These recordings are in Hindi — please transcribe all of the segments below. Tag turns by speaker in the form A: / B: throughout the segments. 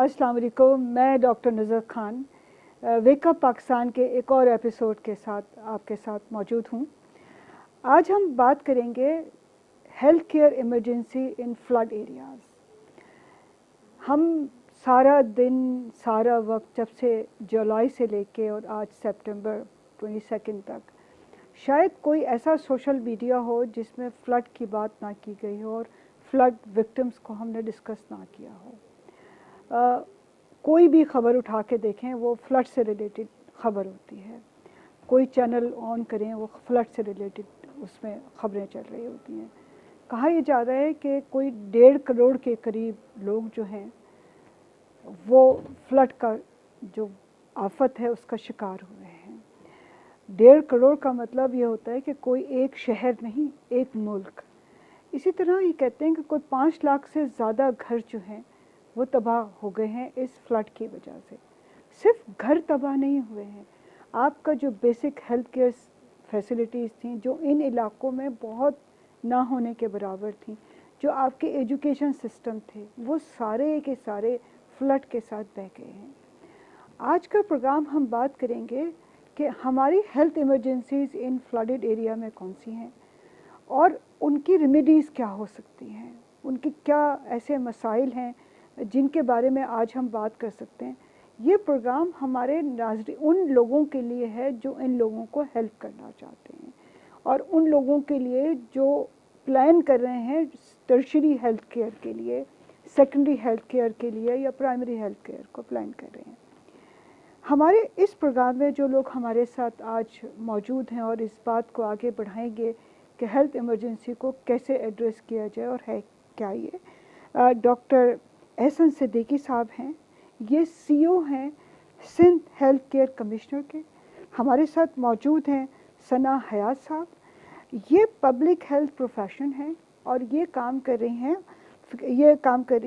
A: अस्सलाम वालेकुम, मैं डॉक्टर नज़र खान वेकअप पाकिस्तान के एक और एपिसोड के साथ आपके साथ मौजूद हूँ। आज हम बात करेंगे health care emergency in flood areas. हम सारा दिन सारा वक्त जब से जुलाई से लेके और आज सितंबर 22 तक शायद कोई ऐसा सोशल मीडिया हो जिसमें फ़्लड की बात ना की गई हो और फ्लड विक्टिम्स को हमने डिस्कस ना किया हो। कोई भी ख़बर उठा के देखें वो फ्लड से रिलेटेड ख़बर होती है। कोई चैनल ऑन करें वो फ्लड से रिलेटेड उसमें ख़बरें चल रही होती हैं। कहा यह जा रहा है कि कोई 1.5 करोड़ के करीब लोग जो हैं वो फ्लड का जो आफत है उसका शिकार हुए हैं। 1.5 करोड़ का मतलब ये होता है कि कोई एक शहर नहीं, एक मुल्क। इसी तरह ये कहते हैं कि कोई 5 लाख से ज़्यादा घर जो हैं वो तबाह हो गए हैं इस फ्लड की वजह से। सिर्फ घर तबाह नहीं हुए हैं, आपका जो बेसिक हेल्थ केयर फैसिलिटीज़ थी जो इन इलाकों में बहुत ना होने के बराबर थी, जो आपके एजुकेशन सिस्टम थे वो सारे के सारे फ्लड के साथ बह गए हैं। आज का प्रोग्राम हम बात करेंगे कि हमारी हेल्थ इमरजेंसीज़ इन फ्लडेड एरिया में कौन सी हैं और उनकी रेमेडीज़ क्या हो सकती हैं, उनके क्या ऐसे मसाइल हैं जिनके बारे में आज हम बात कर सकते हैं। ये प्रोग्राम हमारे नाज़रीन उन लोगों के लिए है जो इन लोगों को हेल्प करना चाहते हैं और उन लोगों के लिए जो प्लान कर रहे हैं टर्शरी हेल्थ केयर के लिए, सेकेंडरी हेल्थ केयर के लिए या प्राइमरी हेल्थ केयर को प्लान कर रहे हैं। हमारे इस प्रोग्राम में जो लोग हमारे साथ आज मौजूद हैं और इस बात को आगे बढ़ाएंगे कि हेल्थ इमरजेंसी को कैसे एड्रेस किया जाए और है क्या ये, डॉक्टर एहसन सिद्दीकी साहब हैं। ये सीईओ हैं सिंध हेल्थ केयर कमिश्नर के। हमारे साथ मौजूद हैं सना हयात साहब, ये पब्लिक हेल्थ प्रोफेशन हैं और ये काम कर रही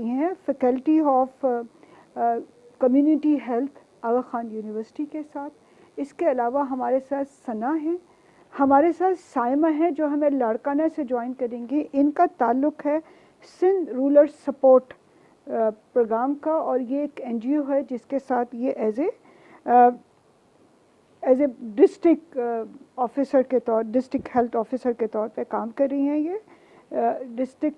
A: हैं faculty of community health Aga Khan university के साथ। इसके अलावा हमारे साथ सना है, हमारे साथ साइमा है जो हमें लाड़काना से ज्वाइन करेंगी। इनका ताल्लुक़ है सिंध रूरल सपोर्ट प्रोग्राम का और ये एक एनजीओ है जिसके साथ ये एज ए डिस्ट्रिक्ट ऑफिसर के तौर डिस्ट्रिक्ट हेल्थ ऑफिसर के तौर पे काम कर रही हैं ये डिस्ट्रिक्ट।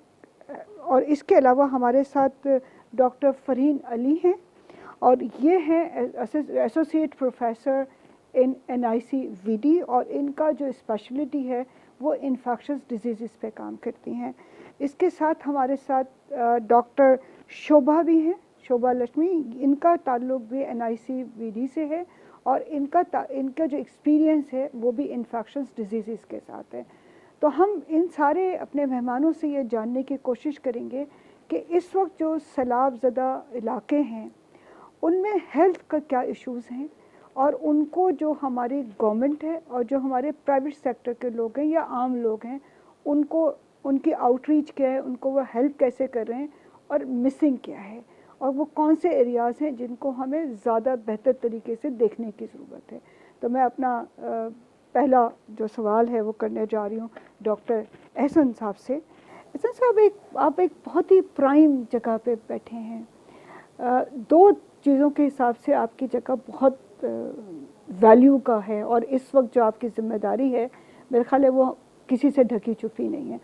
A: और इसके अलावा हमारे साथ डॉक्टर फरहीन अली हैं और ये हैं एसोसिएट प्रोफेसर इन NICVD और इनका जो स्पेशलिटी है वो इन्फेक्शस डिजीज़ पे काम करती हैं। इसके साथ हमारे साथ डॉक्टर शोभा भी हैं, शोभा लक्ष्मी। इनका ताल्लुक़ भी NICVD से है और इनका जो एक्सपीरियंस है वो भी इन्फेक्शस डिजीज़ के साथ है। तो हम इन सारे अपने मेहमानों से ये जानने की कोशिश करेंगे कि इस वक्त जो सैलाब ज़दा इलाके हैं उनमें हेल्थ का क्या इश्यूज़ हैं और उनको जो हमारी गवर्नमेंट है और जो हमारे प्राइवेट सेक्टर के लोग हैं या आम लोग हैं उनको उनकी आउटरीच क्या है, उनको वो हेल्प कैसे कर रहे हैं और मिसिंग क्या है और वो कौन से एरियाज़ हैं जिनको हमें ज़्यादा बेहतर तरीके से देखने की ज़रूरत है। तो मैं अपना पहला जो सवाल है वो करने जा रही हूँ डॉक्टर एहसन साहब से। एहसन साहब, आप एक बहुत ही प्राइम जगह पे बैठे हैं। दो चीज़ों के हिसाब से आपकी जगह बहुत वैल्यू का है और इस वक्त जो आपकी ज़िम्मेदारी है मेरे ख्याल है वो किसी से ढकी छुपी नहीं है।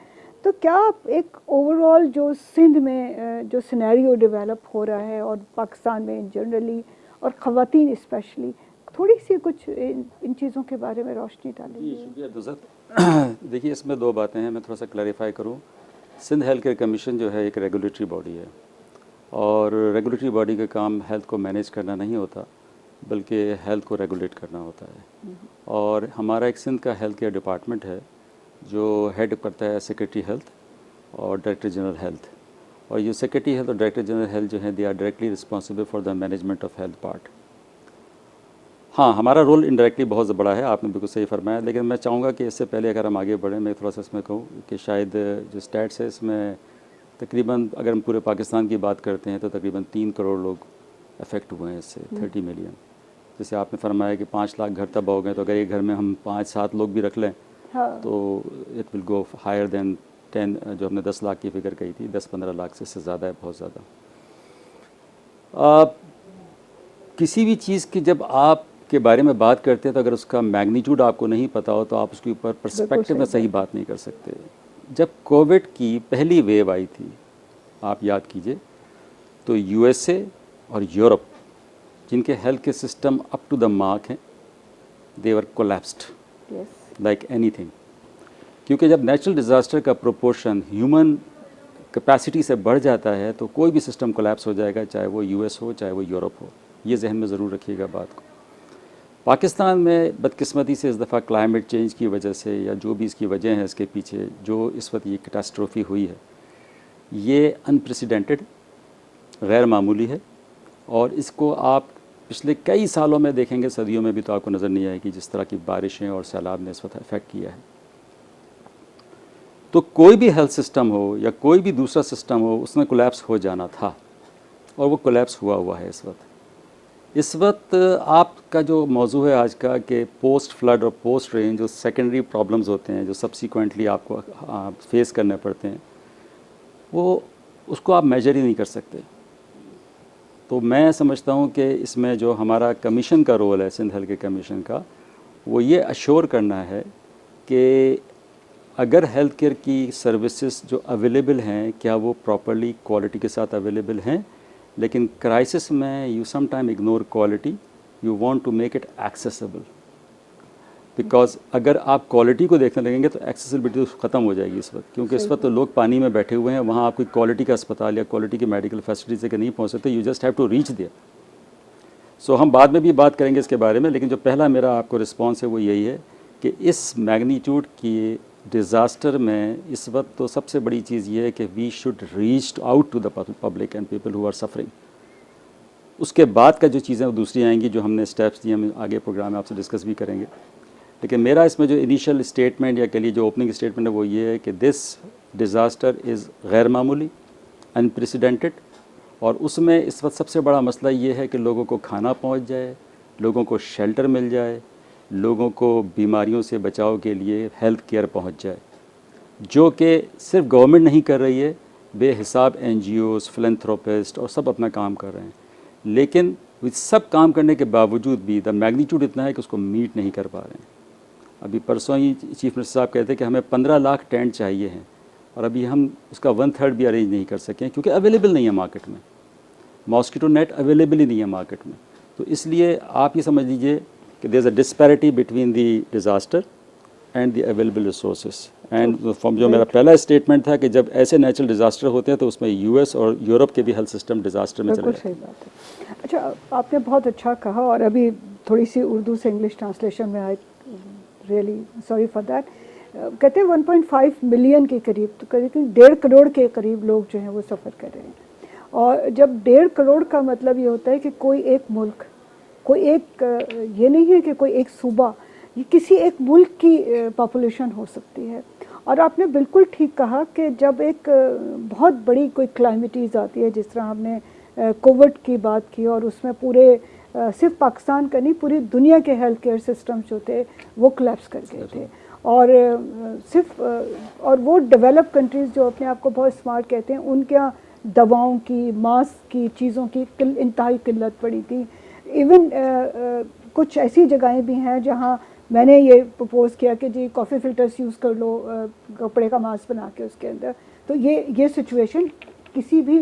A: तो क्या आप एक ओवरऑल जो सिंध में जो सिनेरियो डेवलप हो रहा है और पाकिस्तान में जनरली और ख़वातीन स्पेशली, थोड़ी सी कुछ इन चीज़ों के बारे में रोशनी डालेंगे?
B: शुक्रिया दुज़त। देखिए, इसमें दो बातें हैं, मैं थोड़ा सा क्लैरिफाई करूं। सिंध हेल्थ केयर कमीशन जो है एक रेगुलेटरी बॉडी है और रेगुलेटरी बॉडी का काम हेल्थ को मैनेज करना नहीं होता बल्कि हेल्थ को रेगुलेट करना होता है। और हमारा एक सिंध का हेल्थ केयर डिपार्टमेंट है जो हेड करता है सेक्रेटरी हेल्थ और डायरेक्टर जनरल हेल्थ। और ये सेक्रेटरी हेल्थ और डायरेक्टर जनरल हेल्थ जो है they are directly responsible for the management of health part. हाँ, हमारा रोल इनडायरेक्टली बहुत बड़ा है, आपने बिल्कुल सही फरमाया। लेकिन मैं चाहूँगा कि इससे पहले अगर हम आगे बढ़ें, मैं थोड़ा सा इसमें कहूँ कि शायद जो स्टैट्स है इसमें तकरीबन अगर हम पूरे पाकिस्तान की बात करते हैं तो तकरीबन 3 करोड़ लोग अफेक्ट हुए हैं इससे, 30 मिलियन। जैसे आपने फरमाया कि 5 लाख घर तबाह हो गए, तो अगर एक घर में हम 5-7 लोग भी रख लें तो it will go higher than 10, जो हमने 10 लाख की फिगर कही थी, 10-15 लाख से इससे ज़्यादा है, बहुत ज़्यादा। किसी भी चीज़ की जब आप के बारे में बात करते हैं तो अगर उसका मैग्नीट्यूड आपको नहीं पता हो तो आप उसके ऊपर पर्सपेक्टिव में सही बात नहीं कर सकते। जब कोविड की पहली वेव आई थी, आप याद कीजिए, तो यूएसए और यूरोप जिनके हेल्थ के system up to the mark हैं, they were collapsed like anything. क्योंकि जब नेचुरल डिज़ास्टर का प्रोपोर्शन ह्यूमन कैपेसिटी से बढ़ जाता है तो कोई भी सिस्टम कोलैप्स हो जाएगा, चाहे वो यूएस हो चाहे वो यूरोप हो। ये जहन में ज़रूर रखिएगा बात को। पाकिस्तान में बदकिस्मती से इस दफ़ा क्लाइमेट चेंज की वजह से या जो भी इसकी वजह है इसके पीछे जो इस वक्त ये कैटास्ट्रोफी हुई है, ये अनप्रेसिडेंटेड, गैर मामूली है। और इसको आप पिछले कई सालों में देखेंगे, सदियों में भी तो आपको नज़र नहीं आएगी जिस तरह की बारिशें और सैलाब ने इस वक्त इफ़ेक्ट किया है। तो कोई भी हेल्थ सिस्टम हो या कोई भी दूसरा सिस्टम हो, उसमें कोलैप्स हो जाना था और वो कोलैप्स हुआ है इस वक्त। इस वक्त आपका जो मौजू है आज का कि पोस्ट फ्लड और पोस्ट रेन जो सेकेंडरी प्रॉब्लम्स होते हैं, जो सब्सिक्वेंटली आपको फेस करने पड़ते हैं, वो उसको आप मेजर ही नहीं कर सकते। तो मैं समझता हूँ कि इसमें जो हमारा कमीशन का रोल है, सिंध हेल्थ केयर कमीशन का, वो ये अश्योर करना है कि अगर हेल्थ केयर की सर्विसेज जो अवेलेबल हैं, क्या वो प्रॉपरली क्वालिटी के साथ अवेलेबल हैं। लेकिन क्राइसिस में you some time ignore quality, you want to make it accessible. Because अगर आप क्वालिटी को देखने लगेंगे तो एक्सेसिबिलिटी ख़त्म हो जाएगी इस वक्त, क्योंकि इस वक्त तो लोग पानी में बैठे हुए हैं, वहाँ आप कोई क्वालिटी का अस्पताल या क्वालिटी की मेडिकल फैसिलिटी से नहीं पहुँच सकते। You just have to reach there. So हम बाद में भी बात करेंगे इसके बारे में, लेकिन जो पहला मेरा आपको रिस्पॉन्स है वो यही है कि इस मैग्नीट्यूड की डिज़ास्टर में इस वक्त तो सबसे बड़ी चीज़ ये है कि we should reach out to the public and people who are suffering. उसके बाद का जो चीज़ें वो दूसरी आएंगी, जो हमने स्टेप्स दिए, हम आगे प्रोग्राम में आपसे डिस्कस भी करेंगे। लेकिन मेरा इसमें जो इनिशियल स्टेटमेंट या कह लीजिए जो ओपनिंग स्टेटमेंट है वो ये है कि दिस डिज़ास्टर इज़ गैर मामूली, अनप्रेसिडेंटेड। और उसमें इस वक्त सबसे बड़ा मसला ये है कि लोगों को खाना पहुंच जाए, लोगों को शेल्टर मिल जाए, लोगों को बीमारियों से बचाव के लिए हेल्थ केयर पहुंच जाए, जो कि सिर्फ गवर्नमेंट नहीं कर रही है, बेहिसाब NGOs, फिलैंथ्रोपिस्ट और सब अपना काम कर रहे हैं। लेकिन इस सब काम करने के बावजूद भी द मैग्नीट्यूड इतना है कि उसको मीट नहीं कर पा रहे हैं। अभी परसों ही चीफ मिनिस्टर साहब कहते हैं कि हमें 15 लाख टेंट चाहिए हैं, और अभी हम उसका 1/3 भी अरेंज नहीं कर सकें क्योंकि अवेलेबल नहीं है मार्केट में। मॉस्किटो नेट अवेलेबल ही नहीं है मार्केट में। तो इसलिए आप ये समझ लीजिए कि there is a disparity between the disaster and the available resources. And जो मेरा पहला स्टेटमेंट था कि जब ऐसे नेचुरल डिज़ास्टर होते हैं तो उसमें US और यूरोप के भी हेल्थ सिस्टम डिज़ास्टर में चले जाते हैं।
A: सही बात है। अच्छा, आपने बहुत अच्छा कहा, और अभी थोड़ी सी उर्दू से इंग्लिश ट्रांसलेशन में आई, रियली सॉरी फॉर दैट। कहते हैं 1.5 मिलियन के करीब, तो करीब 1.5 करोड़ के करीब लोग जो हैं वो सफ़र कर रहे हैं। और जब 1.5 करोड़ का मतलब ये होता है कि कोई एक मुल्क, कोई एक, ये नहीं है कि कोई एक सूबा, ये किसी एक मुल्क की पॉपुलेशन हो सकती है। और आपने बिल्कुल ठीक कहा कि जब एक बहुत बड़ी कोई क्लाइमेटीज़ आती है, जिस तरह हमने कोविड की बात की, और उसमें पूरे सिर्फ पाकिस्तान का नहीं, पूरी दुनिया के हेल्थ केयर सिस्टम जो थे वो कोलैप्स कर गए थे। और सिर्फ और वो डेवलप कंट्रीज़ जो अपने आप को बहुत स्मार्ट कहते हैं, उनके यहाँ दवाओं की, मास्क की, चीज़ों की इंतहाई किल्लत पड़ी थी। इवन कुछ ऐसी जगहें भी हैं जहाँ मैंने ये प्रपोज़ किया कि जी कॉफ़ी फ़िल्टर्स यूज़ कर लो कपड़े का मास्क बना के उसके अंदर। तो ये सिचुएशन किसी भी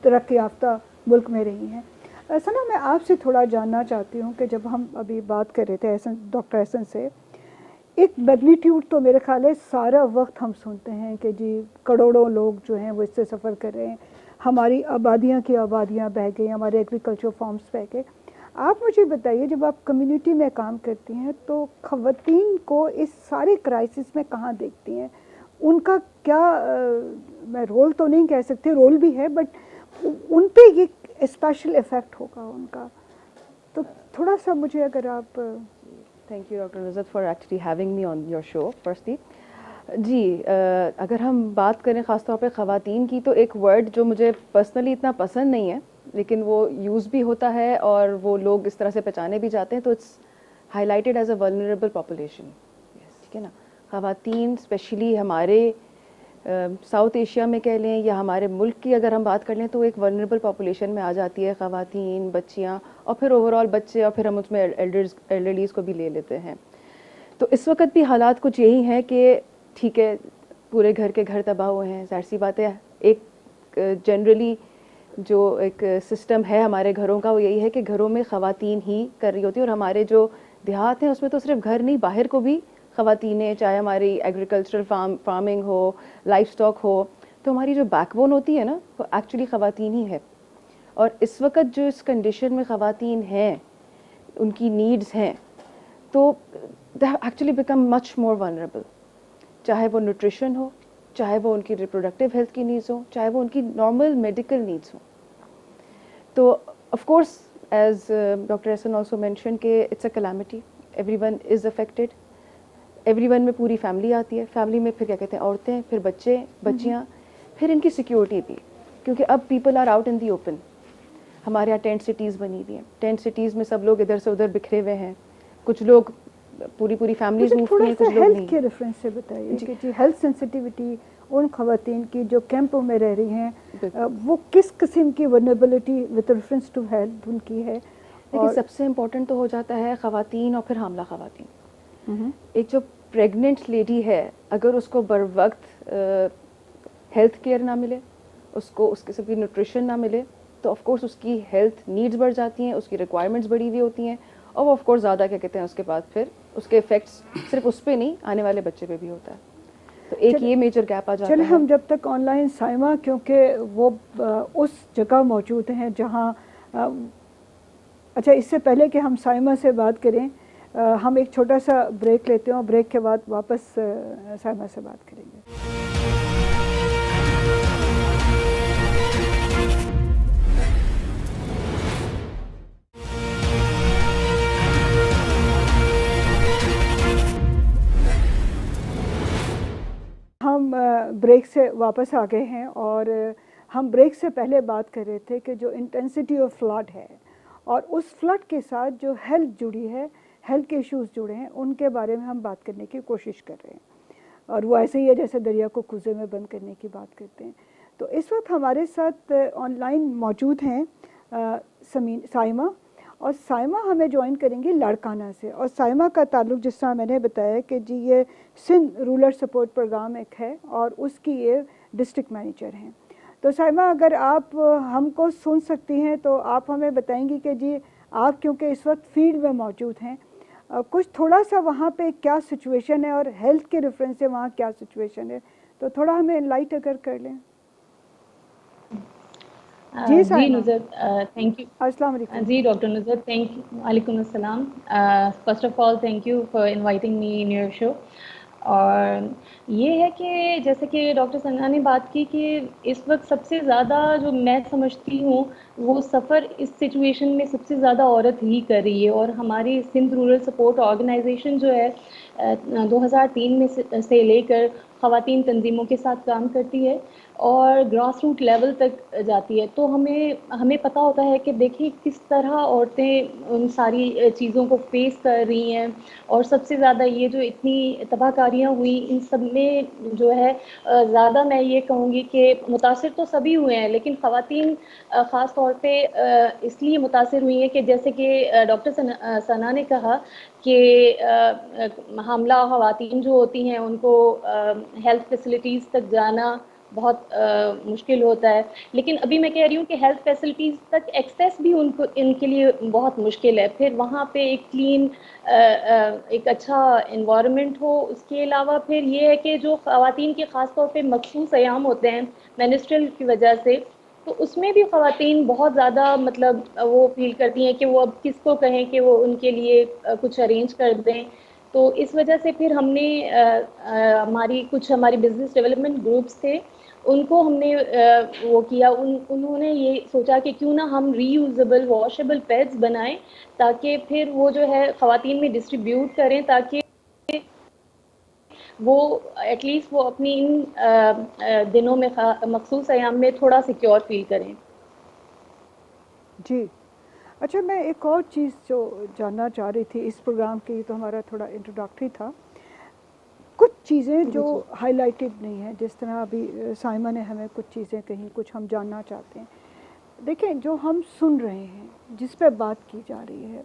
A: तरक्की याफ्ता मुल्क में रही है। सना, मैं आपसे थोड़ा जानना चाहती हूँ कि जब हम अभी बात कर रहे थे डॉक्टर एहसन से, एक मैग्नीट्यूड तो मेरे ख्याल है सारा वक्त हम सुनते हैं कि जी करोड़ों लोग जो हैं वो इससे सफ़र कर रहे हैं, हमारी आबादियाँ की आबादियाँ बह गई, हमारे एग्रीकल्चर फार्म्स बह गए। आप मुझे बताइए, जब आप कम्युनिटी में काम करती हैं तो ख़वातीन को इस सारे क्राइसिस में कहाँ देखती हैं? उनका क्या, मैं रोल तो नहीं कह सकती, रोल भी है, बट उन पे ये स्पेशल इफ़ेक्ट होगा उनका, तो थोड़ा सा मुझे अगर आप।
C: Thank you doctor Nuzrat for actually having me on your show firstly. जी, अगर हम बात करें ख़ास तौर पे ख़वातीन की, तो एक वर्ड जो मुझे पर्सनली इतना पसंद नहीं है, लेकिन वो यूज़ भी होता है और वो लोग इस तरह से पहचाने भी जाते हैं, तो it's highlighted as a vulnerable population. ठीक है ना। ख़वातीन स्पेशली हमारे साउथ एशिया में कह लें या हमारे मुल्क की अगर हम बात कर लें तो एक वल्नरेबल पॉपुलेशन में आ जाती है ख़वातीन, बच्चियाँ और फिर ओवरऑल बच्चे और फिर हम उसमें एल्डरलीज़ को भी ले लेते हैं। तो इस वक्त भी हालात कुछ यही हैं कि ठीक है, पूरे घर के घर तबाह हुए हैं, ज़ाहिर सी बात है। एक जनरली जो एक सिस्टम है हमारे घरों का वो यही है कि घरों में ख़वातीन ही कर रही होती है, और हमारे जो देहात हैं उसमें तो सिर्फ घर नहीं, बाहर को भी ख़वातीनें, चाहे हमारी एग्रीकल्चरल फार्मिंग हो, लाइफ स्टॉक हो, तो हमारी जो बैकबोन होती है ना वो एक्चुअली ख़वातीन ही है। और इस वक्त जो इस कंडीशन में ख़वातीन हैं, उनकी नीड्स हैं, तो they have actually become much more vulnerable, चाहे वो न्यूट्रिशन हो, चाहे वो उनकी रिप्रोडक्टिव हेल्थ की नीड्स हो, चाहे वो उनकी नॉर्मल मेडिकल नीड्स हो। तो of course as doctor Ehsan also mention कि it's a calamity, everyone is affected, everyone में पूरी फैमिली आती है, फैमिली में फिर क्या कहते हैं औरतें, फिर बच्चे, बच्चियाँ, फिर इनकी सिक्योरिटी भी, क्योंकि अब people are out in the open. हमारे यहाँ टेंट सिटीज़ बनी हुई हैं, टेंट सिटीज़ में सब लोग इधर से उधर बिखरे हुए हैं, कुछ लोग पूरी पूरी फैमिलीज मूव की हैं, कुछ लोग
A: हेल्थ
C: नहीं।
A: के रेफरेंस से बताइए कि जी हेल्थ सेंसिटिविटी उन ख़वातीन की जो कैंपों में रह रही हैं, वो किस किस्म की vulnerability with reference to health उनकी है।
C: देखिए सबसे इम्पोर्टेंट तो हो जाता है ख़वातीन और फिर हामला ख़वातीन। एक जो प्रेग्नेंट लेडी है, अगर उसको बर वक्त हेल्थ केयर ना मिले, उसको उस किस्म की न्यूट्रिशन ना मिले, तो ऑफ कोर्स उसकी हेल्थ नीड्स बढ़ जाती हैं, उसकी रिक्वायरमेंट्स बढ़ी हुई होती हैं, और ऑफ कोर्स ज़्यादा क्या कहते हैं उसके बाद फिर उसके इफेक्ट्स सिर्फ उस पर नहीं, आने वाले बच्चे पे भी होता है। तो एक ये मेजर गैप आ जाता है।
A: चले हम जब तक ऑनलाइन साइमा, क्योंकि वो उस जगह मौजूद हैं जहाँ अच्छा, इससे पहले कि हम साइमा से बात करें, हम एक छोटा सा ब्रेक लेते हैं और ब्रेक के बाद वापस साइमा से बात करेंगे। हम ब्रेक से वापस आ गए हैं और हम ब्रेक से पहले बात कर रहे थे कि जो इंटेंसिटी ऑफ फ्लड है और उस फ्लड के साथ जो हेल्थ जुड़ी है, हेल्थ के इश्यूज जुड़े हैं, उनके बारे में हम बात करने की कोशिश कर रहे हैं। और वो ऐसे ही है जैसे दरिया को कुएं में बंद करने की बात करते हैं। तो इस वक्त हमारे साथ ऑनलाइन मौजूद हैं साइमा, और साइमा हमें ज्वाइन करेंगी लाड़काना से। और साइमा का ताल्लुक़, जिस तरह मैंने बताया कि जी ये सिंध रूरल सपोर्ट प्रोग्राम एक है और उसकी ये डिस्ट्रिक्ट मैनेजर हैं। तो साइमा, अगर आप हमको सुन सकती हैं तो आप हमें बताएंगी कि जी आप क्योंकि इस वक्त फील्ड में मौजूद हैं, कुछ थोड़ा सा वहाँ पे क्या सिचुएशन है और हेल्थ के रेफरेंस से वहाँ क्या सिचुएशन है, तो थोड़ा हमें एनलाइट अगर कर लें।
D: जी नुज़रत, थैंक यू।
A: अस्सलाम वालेकुम।
D: जी डॉक्टर नुज़रत, थैंक यू। वालेकुम अस्सलाम। First of all thank you for inviting me in your show. और ये है कि जैसे कि डॉक्टर सना ने बात की कि इस वक्त सबसे ज़्यादा जो मैं समझती हूँ वो सफ़र इस सिचुएशन में सबसे ज़्यादा औरत ही कर रही है। और हमारी सिंध रूरल सपोर्ट ऑर्गेनाइजेशन जो है 2003 में से लेकर ख़वातीन तंजीमों के साथ काम करती है और ग्रास रूट लेवल तक जाती है। तो हमें पता होता है कि देखिए किस तरह औरतें उन सारी चीज़ों को फेस कर रही हैं। और सबसे ज़्यादा ये जो इतनी तबाहकारियाँ हुई, इन सब में जो है ज़्यादा मैं ये कहूँगी कि मुतासिर तो सभी हुए हैं, लेकिन ख़वातीन ख़ास तौर पे इसलिए मुतासिर हुई हैं कि जैसे कि डॉक्टर सना ने कहा कि हामला ख़वातीन जो होती हैं उनको हेल्थ फैसिलिटीज़ तक जाना बहुत मुश्किल होता है। लेकिन अभी मैं कह रही हूँ कि हेल्थ फैसिलिटीज़ तक एक्सेस भी उनको इनके लिए बहुत मुश्किल है। फिर वहाँ पे एक क्लीन एक अच्छा इन्वायरमेंट हो। उसके अलावा फिर ये है कि जो ख़वातीन के ख़ास तौर पे मखसूस अयाम होते हैं मेंस्ट्रुअल की वजह से, तो उसमें भी ख़वातीन बहुत ज़्यादा मतलब वो फील करती हैं कि वो अब किसको कहें कि वो उनके लिए कुछ अरेंज कर दें। तो इस वजह से फिर हमने हमारी बिज़नेस डेवलपमेंट ग्रुप्स थे, उनको हमने वो किया। उन्होंने ये सोचा कि क्यों ना हम रीयूजेबल वॉशेबल पैड्स बनाएं, ताकि फिर वो जो है ख़वातीन में डिस्ट्रीब्यूट करें, ताकि वो एटलीस्ट वो अपनी इन दिनों में मखसूस अयाम में थोड़ा सिक्योर फील करें।
A: जी अच्छा, मैं एक और चीज़ जो जानना चाह रही थी इस प्रोग्राम की, तो हमारा थोड़ा इंट्रोडक्टरी था। कुछ चीज़ें जो हाईलाइटेड नहीं है, जिस तरह अभी साइमा ने हमें कुछ चीज़ें कहीं, कुछ हम जानना चाहते हैं। देखें, जो हम सुन रहे हैं, जिस पे बात की जा रही है,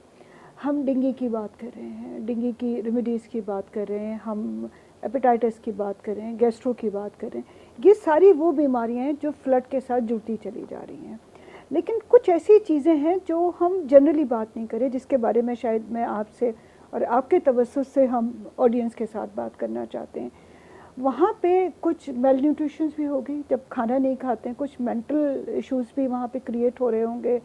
A: हम डेंगू की बात कर रहे हैं, डेंगू की रेमेडीज़ की बात कर रहे हैं, हम हेपेटाइटिस की बात कर रहे हैं, गैस्ट्रो की बात कर रहे हैं। ये सारी वो बीमारियां हैं जो फ्लड के साथ जुड़ती चली जा रही हैं। लेकिन कुछ ऐसी चीज़ें हैं जो हम जनरली बात नहीं करें, जिसके बारे में शायद मैं आपसे और आपके तवज्जुह से हम ऑडियंस के साथ बात करना चाहते हैं। वहाँ पे कुछ मेल न्यूट्रिशंस भी होगी, जब खाना नहीं खाते हैं, कुछ मेंटल इश्यूज़ भी वहाँ पे क्रिएट हो रहे होंगे।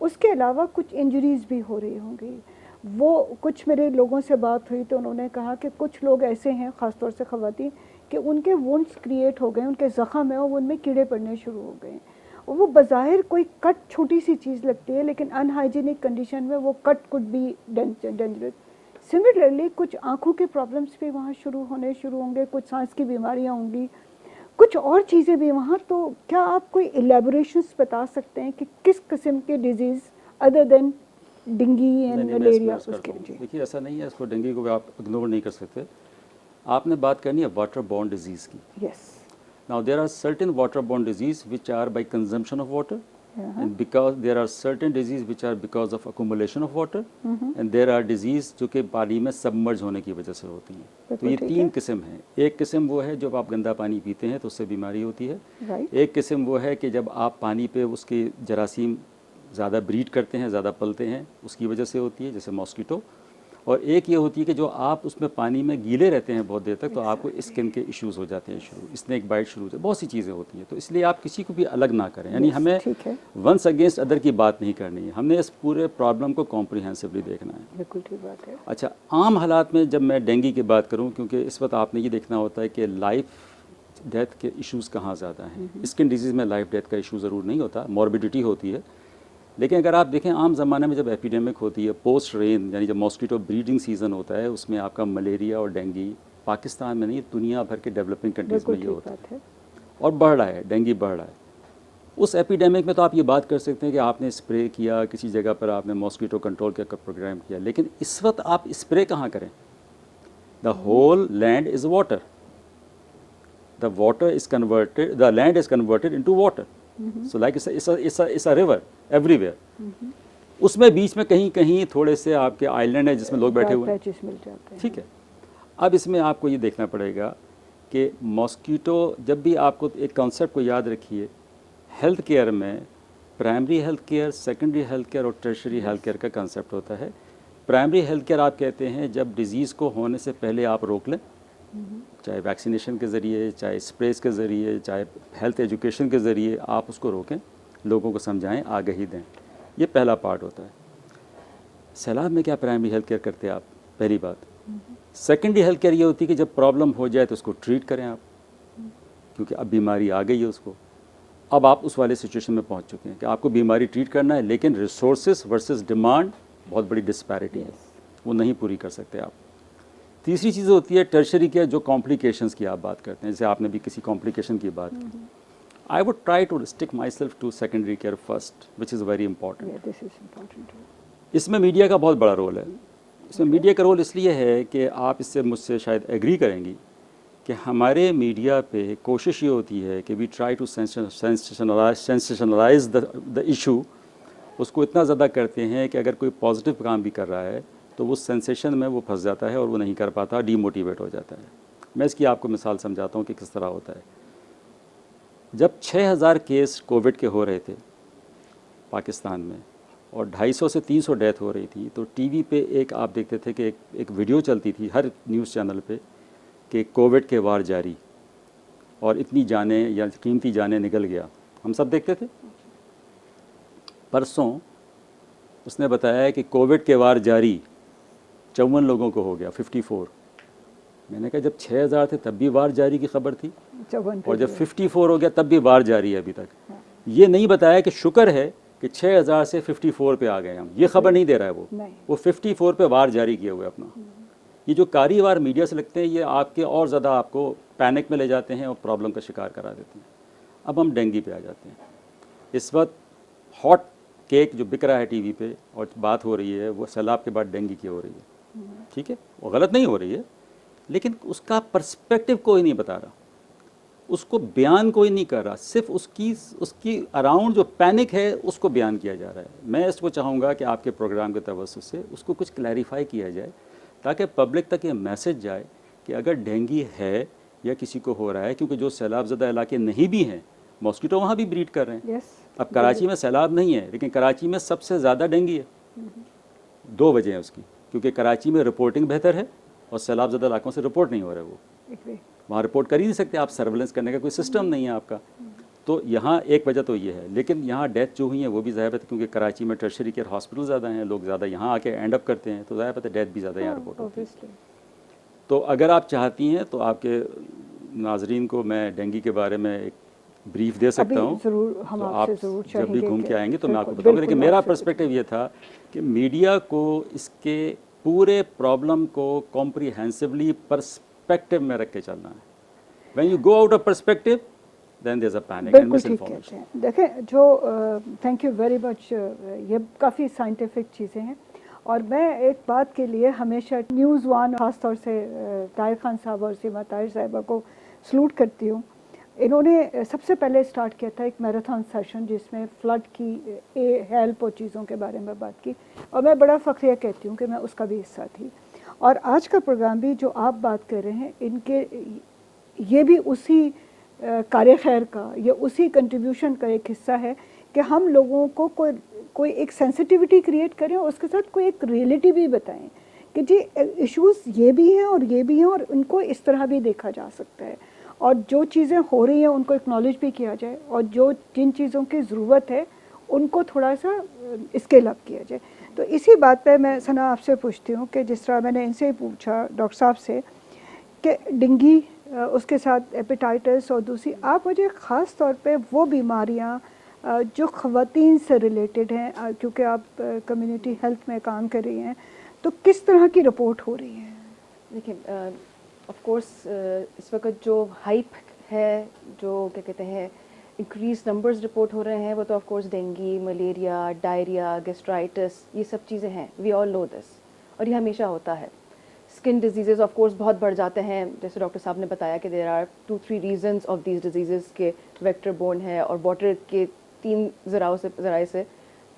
A: उसके अलावा कुछ इंजरीज़ भी हो रही होंगी। वो कुछ मेरे लोगों से बात हुई तो उन्होंने कहा कि कुछ लोग ऐसे हैं, ख़ासतौर से ख़वातीन, कि उनके वुंड्स क्रिएट हो गए, उनके ज़ख़म है और उनमें कीड़े पड़ने शुरू हो गए। और वो बज़ाहिर कोई कट छोटी सी चीज़ लगती है, लेकिन अनहाइजीनिक कंडीशन में वो cut could be dangerous. Similarly कुछ आँखों के प्रॉब्लम्स भी वहाँ शुरू होंगे, कुछ सांस की बीमारियाँ होंगी, कुछ और चीज़ें भी वहाँ। तो क्या आप कोई एलेबोरेशंस बता सकते हैं कि किस किस्म के disease other than dengue and malaria उसके?
B: देखिए, ऐसा नहीं है, इसको डेंगू को आप इग्नोर नहीं कर सकते। आपने बात करनी है वाटर बॉर्न डिजीज़ की।
A: Yes.
B: Now there are certain waterborne disease which are by consumption of water, and because there are certain disease which are because of accumulation of water, and there are disease जो कि पानी में सबमर्ज होने की वजह से होती हैं। तो ये तीन किस्म हैं। एक किस्म वो है जब आप गंदा पानी पीते हैं तो उससे बीमारी होती है। एक किस्म वो है कि जब आप पानी पे उसके जरासीम ज़्यादा ब्रीड करते हैं, ज़्यादा पलते हैं, उसकी वजह से होती है, जैसे मॉस्किटो। और एक ये होती है कि जो आप उसमें पानी में गीले रहते हैं बहुत देर तक, तो आपको स्किन के इश्यूज़ हो जाते हैं शुरू, स्नेक बाइट शुरू होते हैं, बहुत सी चीज़ें होती हैं। तो इसलिए आप किसी को भी अलग ना करें, यानी हमें वंस अगेंस्ट अदर की बात नहीं करनी है, हमने इस पूरे प्रॉब्लम को कॉम्प्रिहेंसिवली देखना है।
A: बिल्कुल ठीक बात है।
B: अच्छा, आम हालात में जब मैं डेंगू की बात करूँ, क्योंकि इस वक्त आपने ये देखना होता है कि लाइफ डेथ के इश्यूज़ कहाँ ज़्यादा हैं। स्किन डिजीज़ में लाइफ डेथ का इशू ज़रूर नहीं होता, मॉर्बिडिटी होती है। लेकिन अगर आप देखें आम ज़माने में जब एपिडेमिक होती है, पोस्ट रेन यानी जब मॉस्किटो ब्रीडिंग सीज़न होता है, उसमें आपका मलेरिया और डेंगू पाकिस्तान में नहीं, दुनिया भर के डेवलपिंग कंट्रीज़ में ये होता है और बढ़ रहा है, डेंगू बढ़ रहा है। उस एपिडेमिक में तो आप ये बात कर सकते हैं कि आपने स्प्रे किया, किसी जगह पर आपने मॉस्किटो कंट्रोल का प्रोग्राम किया, लेकिन इस वक्त आप स्प्रे कहाँ करें? The whole land is water, the water is converted, the land is converted into water, so like it's a river everywhere. उसमें बीच में कहीं कहीं थोड़े से आपके आइलैंड है जिसमें लोग बैठे हुए हैं, ठीक है। अब इसमें आपको ये देखना पड़ेगा कि मॉस्किटो, जब भी आपको एक कॉन्सेप्ट को याद रखिए, हेल्थ केयर में primary health care, secondary health care और टर्शरी हेल्थ केयर का कॉन्सेप्ट होता है। प्राइमरी हेल्थ केयर आप कहते हैं जब डिज़ीज़ को होने से पहले आप रोक लें, चाहे वैक्सीनेशन के ज़रिए, चाहे स्प्रेस के ज़रिए, चाहे हेल्थ एजुकेशन के ज़रिए आप उसको रोकें, लोगों को समझाएं, आगाही दें। ये पहला पार्ट होता है। सैलाब में क्या प्राइमरी हेल्थ केयर करते हैं आप? पहली बात। सेकेंडरी हेल्थ केयर ये होती है कि जब प्रॉब्लम हो जाए तो उसको ट्रीट करें आप, क्योंकि अब बीमारी आ गई है उसको, अब आप उस वाले सिचुएशन में पहुंच चुके हैं कि आपको बीमारी ट्रीट करना है, लेकिन रिसोर्सेज वर्सेस डिमांड बहुत बड़ी डिस्पैरिटी है, वो नहीं पूरी कर सकते आप। तीसरी चीज़ होती है टर्शरी केयर, जो कॉम्प्लिकेशंस की आप बात करते हैं, जैसे आपने भी किसी कॉम्प्लिकेशन की बात की। I would try to stick myself to secondary care first, which is very important.
A: Yeah, this is important.
B: इसमें मीडिया का बहुत बड़ा रोल है। इसमें मीडिया का रोल इसलिए है कि आप इससे मुझसे शायद एग्री करेंगी कि हमारे मीडिया पे कोशिश ये होती है कि we try to sensationalize the issue. उसको इतना ज़्यादा करते हैं कि अगर कोई पॉजिटिव काम भी कर रहा है तो वो सेंसेशन में वो फंस जाता है और वो नहीं कर पाता, डीमोटिवेट हो जाता है। मैं इसकी आपको मिसाल समझाता हूँ कि किस तरह होता है। जब 6000 केस कोविड के हो रहे थे पाकिस्तान में और 250 से 300 डेथ हो रही थी, तो टीवी पे एक आप देखते थे कि एक वीडियो चलती थी हर न्यूज़ चैनल पे कि कोविड के वार जारी और इतनी जानें या कीमती जानें निकल गया, हम सब देखते थे। परसों उसने बताया कि कोविड के वार जारी 54 लोगों को हो गया, 54। मैंने कहा जब 6000 थे तब भी वार जारी की खबर थी, और जब 54 हो गया तब भी वार जारी है अभी तक। ये नहीं बताया कि शुक्र है कि 6000 से 54 पे आ गए हम, ये खबर नहीं दे रहा है वो 54 पे वार जारी किए हुए अपना। ये जो कारी वार मीडिया से लगते हैं, ये आपके और ज़्यादा आपको पैनिक में ले जाते हैं और प्रॉब्लम का शिकार करा देते हैं। अब हम डेंगू पे आ जाते हैं। इस वक्त हॉट केक जो बिक रहा है टीवी पे और बात हो रही है, वो सैलाब के बाद डेंगू की हो रही है, ठीक है, वो गलत नहीं हो रही है, लेकिन उसका पर्सपेक्टिव कोई नहीं बता रहा, उसको बयान कोई नहीं कर रहा, सिर्फ उसकी अराउंड जो पैनिक है उसको बयान किया जा रहा है। मैं इसको चाहूँगा कि आपके प्रोग्राम के तवज्जुह से उसको कुछ क्लैरिफाई किया जाए, ताकि पब्लिक तक ये मैसेज जाए कि अगर डेंगू है या किसी को हो रहा है, क्योंकि जो सैलाब ज़दा इलाके नहीं भी हैं, मॉस्किटो वहाँ भी ब्रीड कर रहे हैं। अब कराची में सैलाब नहीं है, लेकिन कराची में सबसे ज़्यादा डेंगू है। 2 वजह हैं उसकी, क्योंकि कराची में रिपोर्टिंग बेहतर है और सैलाब ज़दा इलाकों से रिपोर्ट नहीं हो रहा है, वो वहाँ रिपोर्ट कर ही नहीं सकते, आप सर्वेलेंस करने का कोई सिस्टम नहीं है आपका। तो यहाँ एक वजह तो ये है, लेकिन यहाँ डेथ जो हुई है वो भी ज़ाहिर है, क्योंकि कराची में टर्शरी केयर हॉस्पिटल ज़्यादा हैं, लोग ज़्यादा यहाँ आके एंड अप करते हैं, तो ज़ाहिर है डेथ भी ज़्यादा यहाँ रिपोर्ट होती है। तो अगर आप चाहती हैं तो आपके नाजरीन को मैं डेंगू के बारे में एक ब्रीफ दे सकता हूँ,
A: ज़रूर हम
B: तो
A: आपसे
B: आप
A: ज़रूर
B: जब भी घूम के आएंगे तो मैं आपको
A: बिल्कुल,
B: बताऊँगा। लेकिन
A: बिल्कुल
B: मेरा
A: आपसे
B: पर्सपेक्टिव ये था कि मीडिया को इसके पूरे प्रॉब्लम को कॉम्प्रिहेंसिवली पर्सपेक्टिव में रख के चलना है। When you go out of perspective, then there's a panic and
A: बिल्कुल ठीक कहते
B: misinformation.
A: हैं। देखें जो थैंक यू वेरी मच, ये काफ़ी साइंटिफिक चीज़ें हैं। और मैं एक बात के लिए हमेशा न्यूज़ वन ख़ास तौर से ताहिर खान साहब और सीमा ताहिर साहिबा को सलूट करती हूँ। इन्होंने सबसे पहले स्टार्ट किया था एक मैराथन सेशन जिसमें फ़्लड की हेल्प और चीज़ों के बारे में बात की, और मैं बड़ा फ़ख्रिया कहती हूँ कि मैं उसका भी हिस्सा थी। और आज का प्रोग्राम भी जो आप बात कर रहे हैं, इनके ये भी उसी कार्य खैर का या उसी कंट्रीब्यूशन का एक हिस्सा है कि हम लोगों को कोई एक सेंसिटिविटी क्रिएट करें और उसके साथ कोई एक रियलिटी भी बताएं कि जी इश्यूज़ ये भी हैं और ये भी हैं और उनको इस तरह भी देखा जा सकता है, और जो चीज़ें हो रही हैं उनको एक्नॉलेज भी किया जाए, और जिन चीज़ों की ज़रूरत है उनको थोड़ा सा स्केल अप किया जाए। तो इसी बात पे मैं सना आपसे पूछती हूँ कि जिस तरह मैंने इनसे ही पूछा डॉक्टर साहब से कि डेंगू, उसके साथ हेपेटाइटिस, और दूसरी आप मुझे ख़ास तौर पे वो बीमारियाँ जो ख़वातीन से रिलेटेड हैं, क्योंकि आप कम्युनिटी हेल्थ में काम कर रही हैं, तो किस तरह की रिपोर्ट हो रही है?
C: देखिए ऑफ कोर्स इस वक्त जो हाइप है, जो क्या कहते हैं इंक्रीज नंबर्स रिपोर्ट हो रहे हैं, वो तो of course dengue, malaria, diarrhoea, gastritis, ये सब चीज़ें हैं। वी ऑल नो दिस, और ये हमेशा होता है। स्किन डिजीज़ेज़ ऑफ कोर्स बहुत बढ़ जाते हैं, जैसे डॉक्टर साहब ने बताया कि there are 2-3 reasons of these diseases के वेक्टर बोर्न है और वाटर के 3 ज़राए से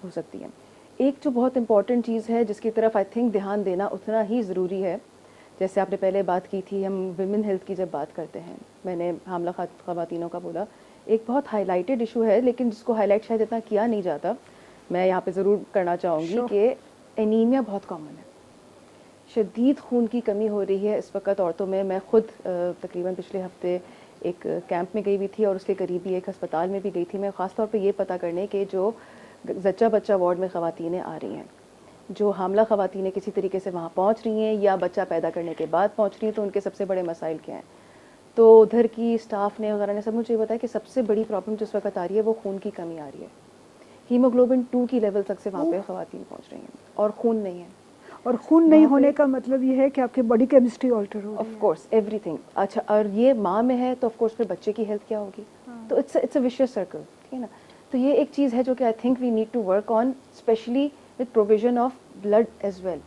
C: हो सकती हैं। एक जो बहुत इंपॉर्टेंट चीज़ है जिसकी तरफ आई थिंक ध्यान देना उतना ही ज़रूरी है, जैसे आपने पहले बात की थी, हम विमेन हेल्थ की जब बात करते हैं, मैंने हामला ख़वातीनों का बोला, एक बहुत हाईलाइटेड इशू है लेकिन जिसको हाईलाइट शायद इतना किया नहीं जाता, मैं यहाँ पे ज़रूर करना चाहूँगी कि एनीमिया बहुत कॉमन है। शदीद खून की कमी हो रही है इस वक्त औरतों में। मैं ख़ुद तकरीबन पिछले हफ्ते एक कैंप में गई हुई थी और उसके करीबी एक अस्पताल में भी गई थी मैं, ख़ास तौर पे ये पता करने के जो जच्चा बच्चा वार्ड में ख़वातीनें आ रही हैं, जो हामला ख़वातीनें किसी तरीके से वहाँ पहुँच रही हैं या बच्चा पैदा करने के बाद पहुँच रही हैं, तो उनके सबसे बड़े मसाइल क्या हैं। तो उधर की स्टाफ ने वगैरह ने सब मुझे बताया कि सबसे बड़ी प्रॉब्लम जिस वक्त आ रही है वो खून की कमी आ रही है। हीमोग्लोबिन 2 की लेवल तक से वहाँ पे ख़वातीन पहुँच रही हैं और खून नहीं है। और
A: खून नहीं होने का मतलब ये है कि आपकी बॉडी केमिस्ट्री ऑल्टर हो रही है।
C: Of course everything. अच्छा, और ये माँ में है तो ऑफ कोर्स फिर बच्चे की हेल्थ क्या होगी। तो इट्स अ विशियस सर्कल, ठीक है ना। तो ये एक चीज़ है जो कि I think we need to work on, specially with provision of blood as well.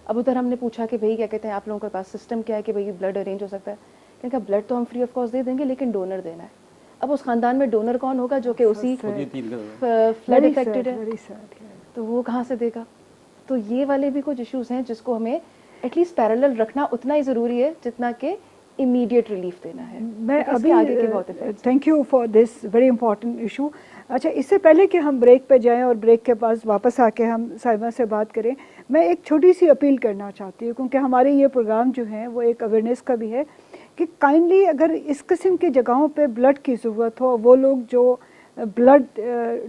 C: अब उधर हमने पूछा कि भाई क्या कहते हैं आप लोगों के पास सिस्टम क्या है कि भाई ब्लड अरेंज हो सकता है। क्योंकि ब्लड तो हम फ्री ऑफ कॉस्ट दे देंगे लेकिन डोनर देना है। अब उस खानदान में डोनर कौन होगा जो कि उसी फ्लड इफेक्टेड है, तो वो कहाँ से देगा। तो ये वाले भी कुछ इश्यूज हैं जिसको हमें एटलीस्ट पैरेलल रखना उतना ही ज़रूरी है जितना कि इमीडिएट रिलीफ देना है।
A: मैं अभी आगे के बहुत thank you for this very important issue. अच्छा, इससे पहले कि हम ब्रेक पे जाएं और ब्रेक के पास वापस आके हम साहिबा से बात करें, मैं एक छोटी सी अपील करना चाहती हूँ, क्योंकि हमारे ये प्रोग्राम जो है वो एक अवेयरनेस का भी है कि काइंडली अगर इस किस्म की जगहों पे ब्लड की ज़रूरत हो, वो लोग जो ब्लड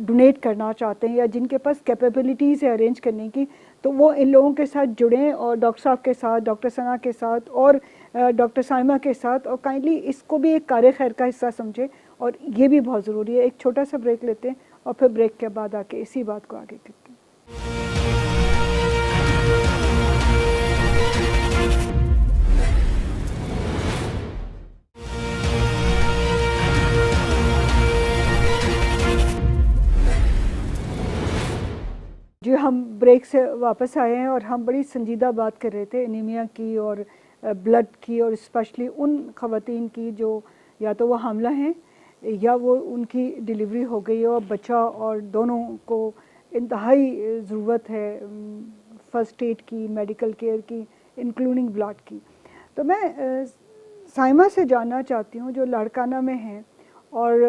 A: डोनेट करना चाहते हैं या जिनके पास कैपेबिलिटीज़ है अरेंज करने की, तो वो इन लोगों के साथ जुड़ें और डॉक्टर साहब के साथ, डॉक्टर सना के साथ और डॉक्टर साइमा के साथ, और काइंडली इसको भी एक कार्य खैर का हिस्सा समझें। और ये भी बहुत ज़रूरी है। एक छोटा सा ब्रेक लेते हैं और फिर ब्रेक के बाद आके इसी बात को आगे करते हैं। जो हम ब्रेक से वापस आए हैं और हम बड़ी संजीदा बात कर रहे थे एनीमिया की और ब्लड की, और स्पेशली उन ख़वातीन की जो या तो वो हामला हैं या वो उनकी डिलीवरी हो गई है और बच्चा और दोनों को इंतहाई ज़रूरत है फ़र्स्ट एड की, मेडिकल केयर की, इंक्लूडिंग ब्लड की। तो मैं साइमा से जानना चाहती हूँ जो लाड़काना में हैं और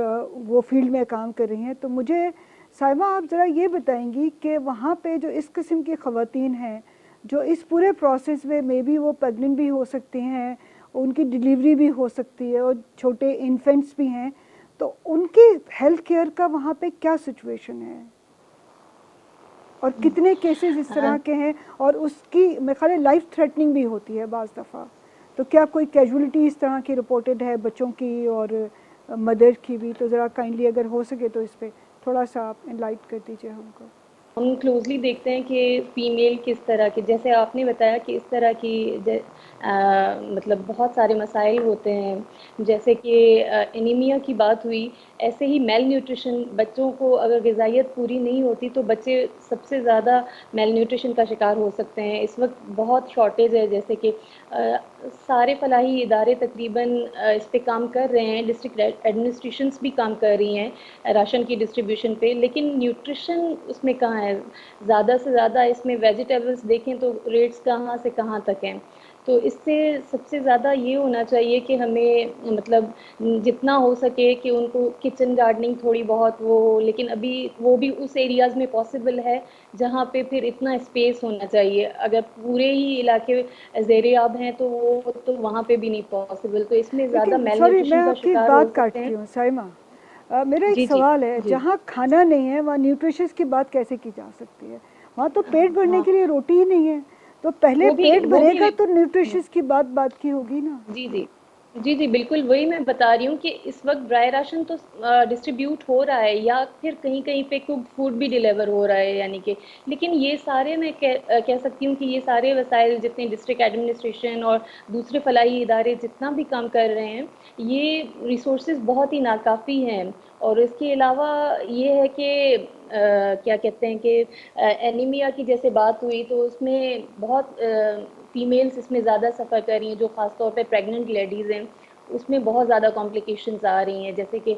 A: वो फील्ड में काम कर रही हैं, तो मुझे साइमा आप ज़रा ये बताएंगी कि वहाँ पे जो इस किस्म की ख़वातीन हैं जो इस पूरे प्रोसेस में मे बी वो प्रेग्नेंट भी हो सकती हैं, उनकी डिलीवरी भी हो सकती है और छोटे इन्फेंट्स भी हैं, तो उनकी हेल्थ केयर का वहाँ पे क्या सिचुएशन है और कितने केसेस इस तरह के हैं, और उसकी मेरे ख्याल लाइफ थ्रेटनिंग भी होती है बाज़ दफ़ा, तो क्या कोई कैजुअलिटी इस तरह की रिपोर्टेड है बच्चों की और मदर की भी? तो ज़रा काइंडली अगर हो सके तो इस पर थोड़ा सा आप एनलाइट कर दीजिए हमको।
D: हम क्लोजली देखते हैं कि फ़ीमेल किस तरह के, जैसे आपने बताया कि इस तरह की मतलब बहुत सारे मसाइल होते हैं, जैसे कि एनीमिया की बात हुई, ऐसे ही मेल न्यूट्रिशन, बच्चों को अगर ग़िज़ाइयत पूरी नहीं होती तो बच्चे सबसे ज़्यादा मेल न्यूट्रिशन का शिकार हो सकते हैं। इस वक्त बहुत शॉर्टेज है, जैसे कि सारे फलाही इदारे तकरीबन इस पे काम कर रहे हैं, डिस्ट्रिक्ट एडमिनिस्ट्रेशंस भी काम कर रही हैं राशन की डिस्ट्रीब्यूशन पे, लेकिन न्यूट्रिशन उसमें कहाँ है? ज़्यादा से ज़्यादा इसमें वेजिटेबल्स देखें तो रेट्स कहाँ से कहाँ तक हैं। तो इससे सबसे ज़्यादा ये होना चाहिए कि हमें मतलब जितना हो सके कि उनको किचन गार्डनिंग थोड़ी बहुत वो, लेकिन अभी वो भी उस एरियाज़ में पॉसिबल है जहाँ पे फिर इतना स्पेस होना चाहिए। अगर पूरे ही इलाके ज़ेर-ए-आब हैं तो वो तो वहाँ पे भी नहीं पॉसिबल, तो इसमें ज़्यादा
A: लेकिन
D: मेल
A: सॉरी मैं
D: न्यूट्रिशन का
A: आपकी
D: शिकार हो
A: बात
D: सकते हैं।
A: काटती हूँ साइमा, मेरा एक
D: जी, जी,
A: सवाल है,
D: जी।
A: जहाँ खाना नहीं है वहाँ न्यूट्रिशंस की बात कैसे की जा सकती है? वहाँ तो पेट भरने
D: हाँ,
A: के लिए रोटी ही नहीं है, तो पहले
D: वो
A: पेट भरेगा
D: भी
A: तो न्यूट्रिशंस की बात की होगी ना।
D: जी, जी। जी, जी, बिल्कुल वही मैं बता रही हूँ कि इस वक़्त ड्राई राशन तो डिस्ट्रीब्यूट हो रहा है या फिर कहीं-कहीं पे कुक्ड फूड भी डिलीवर हो रहा है, यानी कि, लेकिन ये सारे मैं कह सकती हूँ कि ये सारे वसाइल जितने डिस्ट्रिक्ट एडमिनिस्ट्रेशन और दूसरे फलाही इदारे जितना भी काम कर रहे हैं, ये रिसोर्सेज़ बहुत ही नाकाफ़ी हैं। और इसके अलावा ये है कि क्या कहते हैं कि एनीमिया की जैसे बात हुई तो उसमें बहुत फ़ीमेल्स इसमें ज़्यादा सफ़र कर रही हैं, जो ख़ास तौर पे प्रेग्नेंट लेडीज़ हैं, उसमें बहुत ज़्यादा कॉम्प्लिकेशंस आ रही हैं। जैसे कि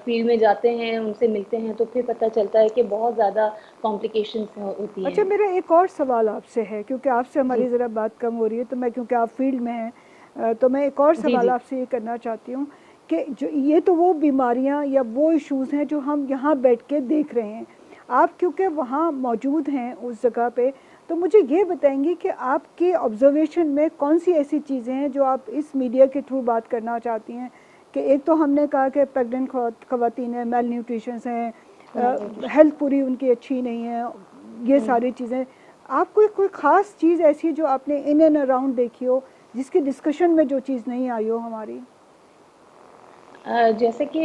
D: फील्ड में जाते हैं, उनसे मिलते हैं तो फिर पता चलता है कि बहुत ज़्यादा कॉम्प्लिकेशंस होती
A: अच्छा,
D: हैं।
A: मेरा एक और सवाल आपसे है, क्योंकि आपसे
D: जी।
A: हमारी ज़रा बात कम हो रही है, तो मैं क्योंकि आप फील्ड में हैं तो मैं एक और
D: जी,
A: सवाल
D: जी।
A: आपसे ये करना चाहती हूँ कि जो ये तो वो बीमारियाँ या वो इश्यूज़ हैं जो हम यहाँ बैठ के देख रहे हैं, आप क्योंकि वहाँ मौजूद हैं उस जगह पे, तो मुझे ये बताएंगी कि आपके ऑब्जर्वेशन में कौन सी ऐसी चीज़ें हैं जो आप इस मीडिया के थ्रू बात करना चाहती हैं? कि एक तो हमने कहा कि प्रेग्नेंट ख़वातीन हैं, मेल न्यूट्रिशंस हैं, हेल्थ पूरी उनकी अच्छी नहीं है, ये सारी चीज़ें। आप कोई ख़ास चीज़ ऐसी जो आपने इन एंड अराउंड देखी हो, जिसकी डिस्कशन में जो चीज़ नहीं आई हो हमारी?
D: जैसे कि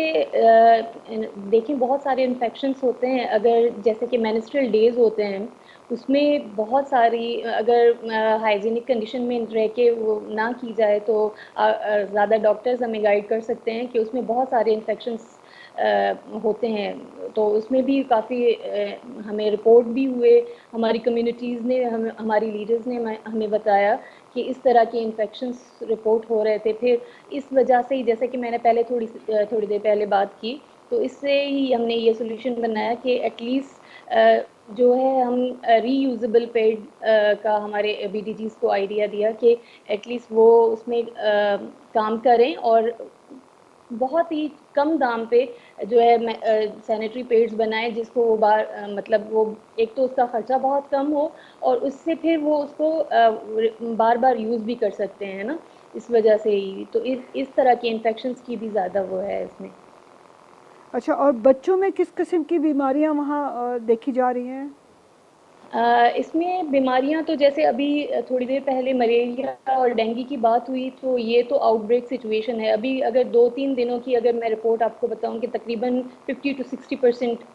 D: देखिए बहुत सारे इन्फेक्शंस होते हैं, अगर जैसे कि मेंस्ट्रुअल डेज़ होते हैं, उसमें बहुत सारी अगर हाइजीनिक कंडीशन में रह के वो ना की जाए तो ज़्यादा डॉक्टर्स हमें गाइड कर सकते हैं कि उसमें बहुत सारे इन्फेक्शंस होते हैं। तो उसमें भी काफ़ी हमें रिपोर्ट भी हुए, हमारी कम्युनिटीज़ ने हमारी लीडर्स ने हमें बताया कि इस तरह के इन्फेक्शंस रिपोर्ट हो रहे थे। फिर इस वजह से ही, जैसे कि मैंने पहले थोड़ी देर पहले बात की, तो इससे ही हमने ये सॉल्यूशन बनाया कि एटलीस्ट जो है हम रीयूजेबल पैड का हमारे बीडीजीज़ को आइडिया दिया कि एटलीस्ट वो उसमें काम करें और बहुत ही कम दाम पे जो है सैनिटरी पैड्स बनाएं, जिसको वो मतलब वो एक तो उसका ख़र्चा बहुत कम हो और उससे फिर वो उसको बार बार यूज़ भी कर सकते हैं ना, इस वजह से ही तो इस तरह के इन्फेक्शंस की भी ज़्यादा वो है इसमें।
A: अच्छा, और बच्चों में किस किस्म की बीमारियां वहाँ देखी जा रही हैं?
D: इसमें बीमारियां तो जैसे अभी थोड़ी देर पहले मलेरिया और डेंगू की बात हुई, तो ये तो आउटब्रेक सिचुएशन है अभी। अगर 2-3 दिनों की अगर मैं रिपोर्ट आपको बताऊं कि तकरीबन 50 to 60%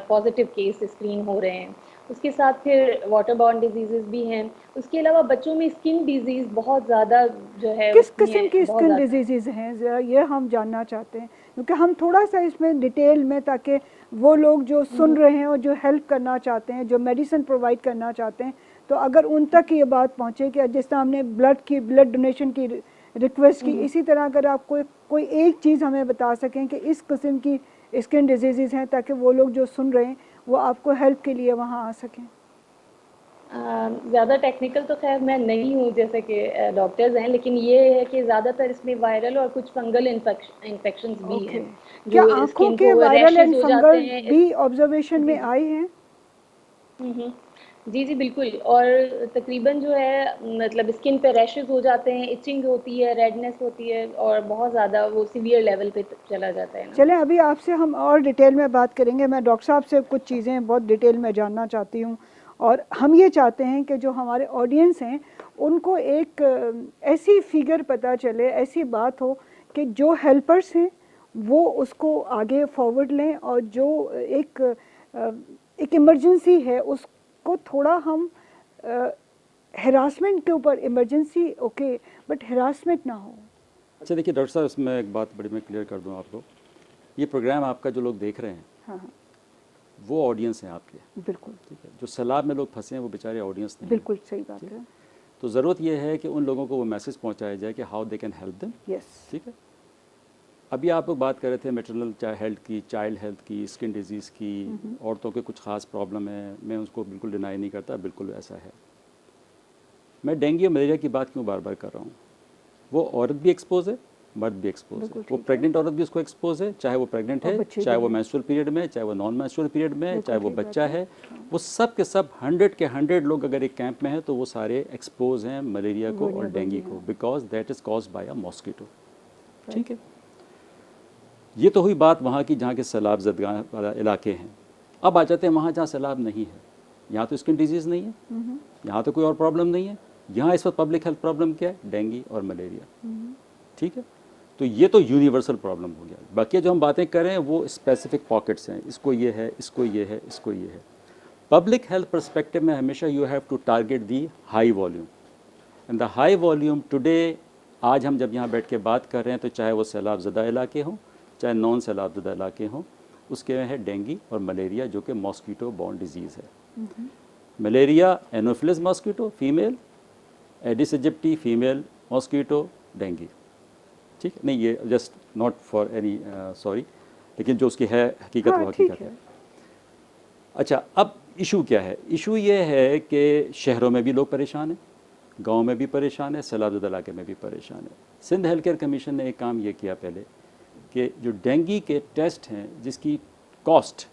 D: पॉजिटिव केस स्क्रीन हो रहे हैं। उसके साथ फिर वाटर बॉर्न डिजीज़ भी हैं। उसके अलावा बच्चों में स्किन डिजीज़ बहुत ज़्यादा जो है
A: किस
D: उसमें
A: किस्म की
D: बहुत
A: स्किन
D: ज़्यादा।
A: डिजीज़ हैं, ज़रा ये हम जानना चाहते हैं, क्योंकि हम थोड़ा सा इसमें डिटेल में, ताकि वो लोग जो सुन रहे हैं और जो हेल्प करना चाहते हैं, जो मेडिसिन प्रोवाइड करना चाहते हैं, तो अगर उन तक ये बात पहुँचे कि जिस तरह हमने ब्लड डोनेशन की रिक्वेस्ट की, इसी तरह अगर आप कोई एक चीज़ हमें बता सकें कि इस किस्म की स्किन डिजीज़ हैं, ताकि वो लोग जो सुन रहे हैं वो आपको हेल्प के लिए वहाँ आ सकें।
D: ज़्यादा टेक्निकल तो खैर मैं नहीं हूँ जैसे कि डॉक्टर्स हैं, लेकिन ये है कि ज़्यादातर इसमें वायरल और कुछ फंगल इन्फेक्शंस भी हैं
A: क्या
D: जो
A: आँखों
D: स्किन
A: के
D: को
A: वायरल
D: रैशेस
A: एंड
D: हो जाते
A: फंगल
D: हैं।
A: भी ऑब्जर्वेशन में
D: जी
A: आए हैं?
D: जी बिल्कुल। और तकरीबन जो है मतलब स्किन पे रैशेस हो जाते हैं, इचिंग होती है, रेडनेस होती है और बहुत ज़्यादा वो सीवियर लेवल पे चला जाता है ना।
A: चलें, अभी आपसे हम और डिटेल में बात करेंगे। मैं डॉक्टर साहब से कुछ चीज़ें बहुत डिटेल में जानना चाहती हूँ, और हम ये चाहते हैं कि जो हमारे ऑडियंस हैं उनको एक ऐसी फिगर पता चले, ऐसी बात हो कि जो हेल्पर्स हैं वो उसको आगे फॉरवर्ड लें, और जो एक इमरजेंसी है उसको थोड़ा हम हरासमेंट के ऊपर, इमरजेंसी ओके बट हरासमेंट ना हो।
B: अच्छा देखिए डॉक्टर साहब, इसमें एक बात बड़ी मैं क्लियर कर दूं आपको। ये प्रोग्राम आपका जो लोग देख रहे हैं,
A: हाँ हाँ,
B: वो ऑडियंस हैं आपके,
A: बिल्कुल
B: ठीक है। जो सैलाब में लोग फंसे हैं वो बेचारे ऑडियंस नहीं हैं।
A: बिल्कुल सही बात है।
B: तो ज़रूरत ये है कि उन लोगों को वो मैसेज पहुंचाया जाए कि how they can help them,
A: yes,
B: ठीक है। अभी आप लोग बात कर रहे थे मैटरनल हेल्थ की, चाइल्ड हेल्थ की, स्किन डिजीज़ की, औरतों के कुछ ख़ास प्रॉब्लम है, मैं उसको बिल्कुल डिनाई नहीं करता, बिल्कुल ऐसा है। मैं डेंगू और मलेरिया की बात क्यों बार बार कर रहा हूँ? वो औरत भी एक्सपोज है, मर्द भी एक्सपोज है। वो प्रेग्नेंट औरत भी उसको एक्सपोज है, चाहे वो प्रेग्नेंट है, चाहे वो मेंस्ट्रुअल पीरियड में, चाहे वो नॉन मेंस्ट्रुअल पीरियड में, चाहे वो बच्चा है। वो सब के सब 100 के 100 लोग अगर एक कैंप में हैं तो वो सारे एक्सपोज हैं मलेरिया को और डेंगू को, because that is caused by a mosquito, ठीक है। ये तो हुई बात वहाँ की जहाँ के सैलाब ज़दगा वाला इलाके हैं। अब आ जाते हैं वहाँ जहाँ सैलाब नहीं है। यहाँ तो स्किन डिजीज़ नहीं है, यहाँ तो कोई और प्रॉब्लम नहीं है। यहाँ इस वक्त पब्लिक हेल्थ प्रॉब्लम क्या है? डेंगू और मलेरिया, ठीक है। तो ये तो यूनिवर्सल प्रॉब्लम हो गया। बाकी जो हम बातें करें वो स्पेसिफिक पॉकेट्स हैं, इसको ये है, इसको ये है, इसको ये है। पब्लिक हेल्थ पर्सपेक्टिव में हमेशा you have to target the high volume, and the high volume today, आज हम जब यहाँ बैठ के बात कर रहे हैं तो चाहे वो सैलाब ज़दा इलाके हों, चाहे नॉन सैलाब ज़दा इलाके हों, उसके में है डेंगू और मलेरिया जो कि मॉस्किटो बॉर्न डिजीज़ है। Malaria Anopheles mosquito female, Aedes इजिप्टी female mosquito, dengue, ठीक है। नहीं ये just not for any sorry, लेकिन जो उसकी है हकीकत वो हकीकत है। अच्छा, अब इशू क्या है? इशू ये है कि शहरों में भी लोग परेशान हैं, गांव में भी परेशान है, सैलाबज़दा इलाके में भी परेशान है। सिंध हेल्थ केयर कमीशन ने एक काम ये किया पहले कि जो डेंगू के टेस्ट हैं जिसकी कॉस्ट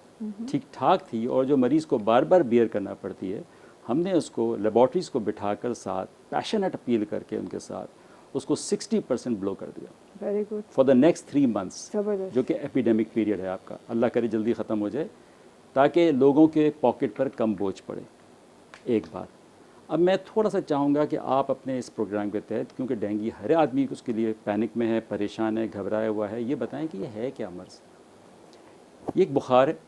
B: ठीक ठाक थी और जो मरीज़ को बार बार बियर करना पड़ती है, हमने उसको लेबॉर्ट्रीज़ को बिठाकर साथ पैशनेट अपील करके उनके साथ उसको 60% ब्लो कर दिया।
A: Very good.
B: For the next 3 months,
A: ज़बरदस्त।
B: जो कि एपिडेमिक पीरियड है आपका, अल्लाह करे जल्दी ख़त्म हो जाए ताकि लोगों के पॉकेट पर कम बोझ पड़े। एक बात। अब मैं थोड़ा सा चाहूँगा कि आप अपने इस प्रोग्राम के तहत, क्योंकि डेंगू हर आदमी उसके लिए पैनिक में है, परेशान है, घबराया हुआ है, ये बताएं कि ये है क्या मर्ज़। ये एक बुखार है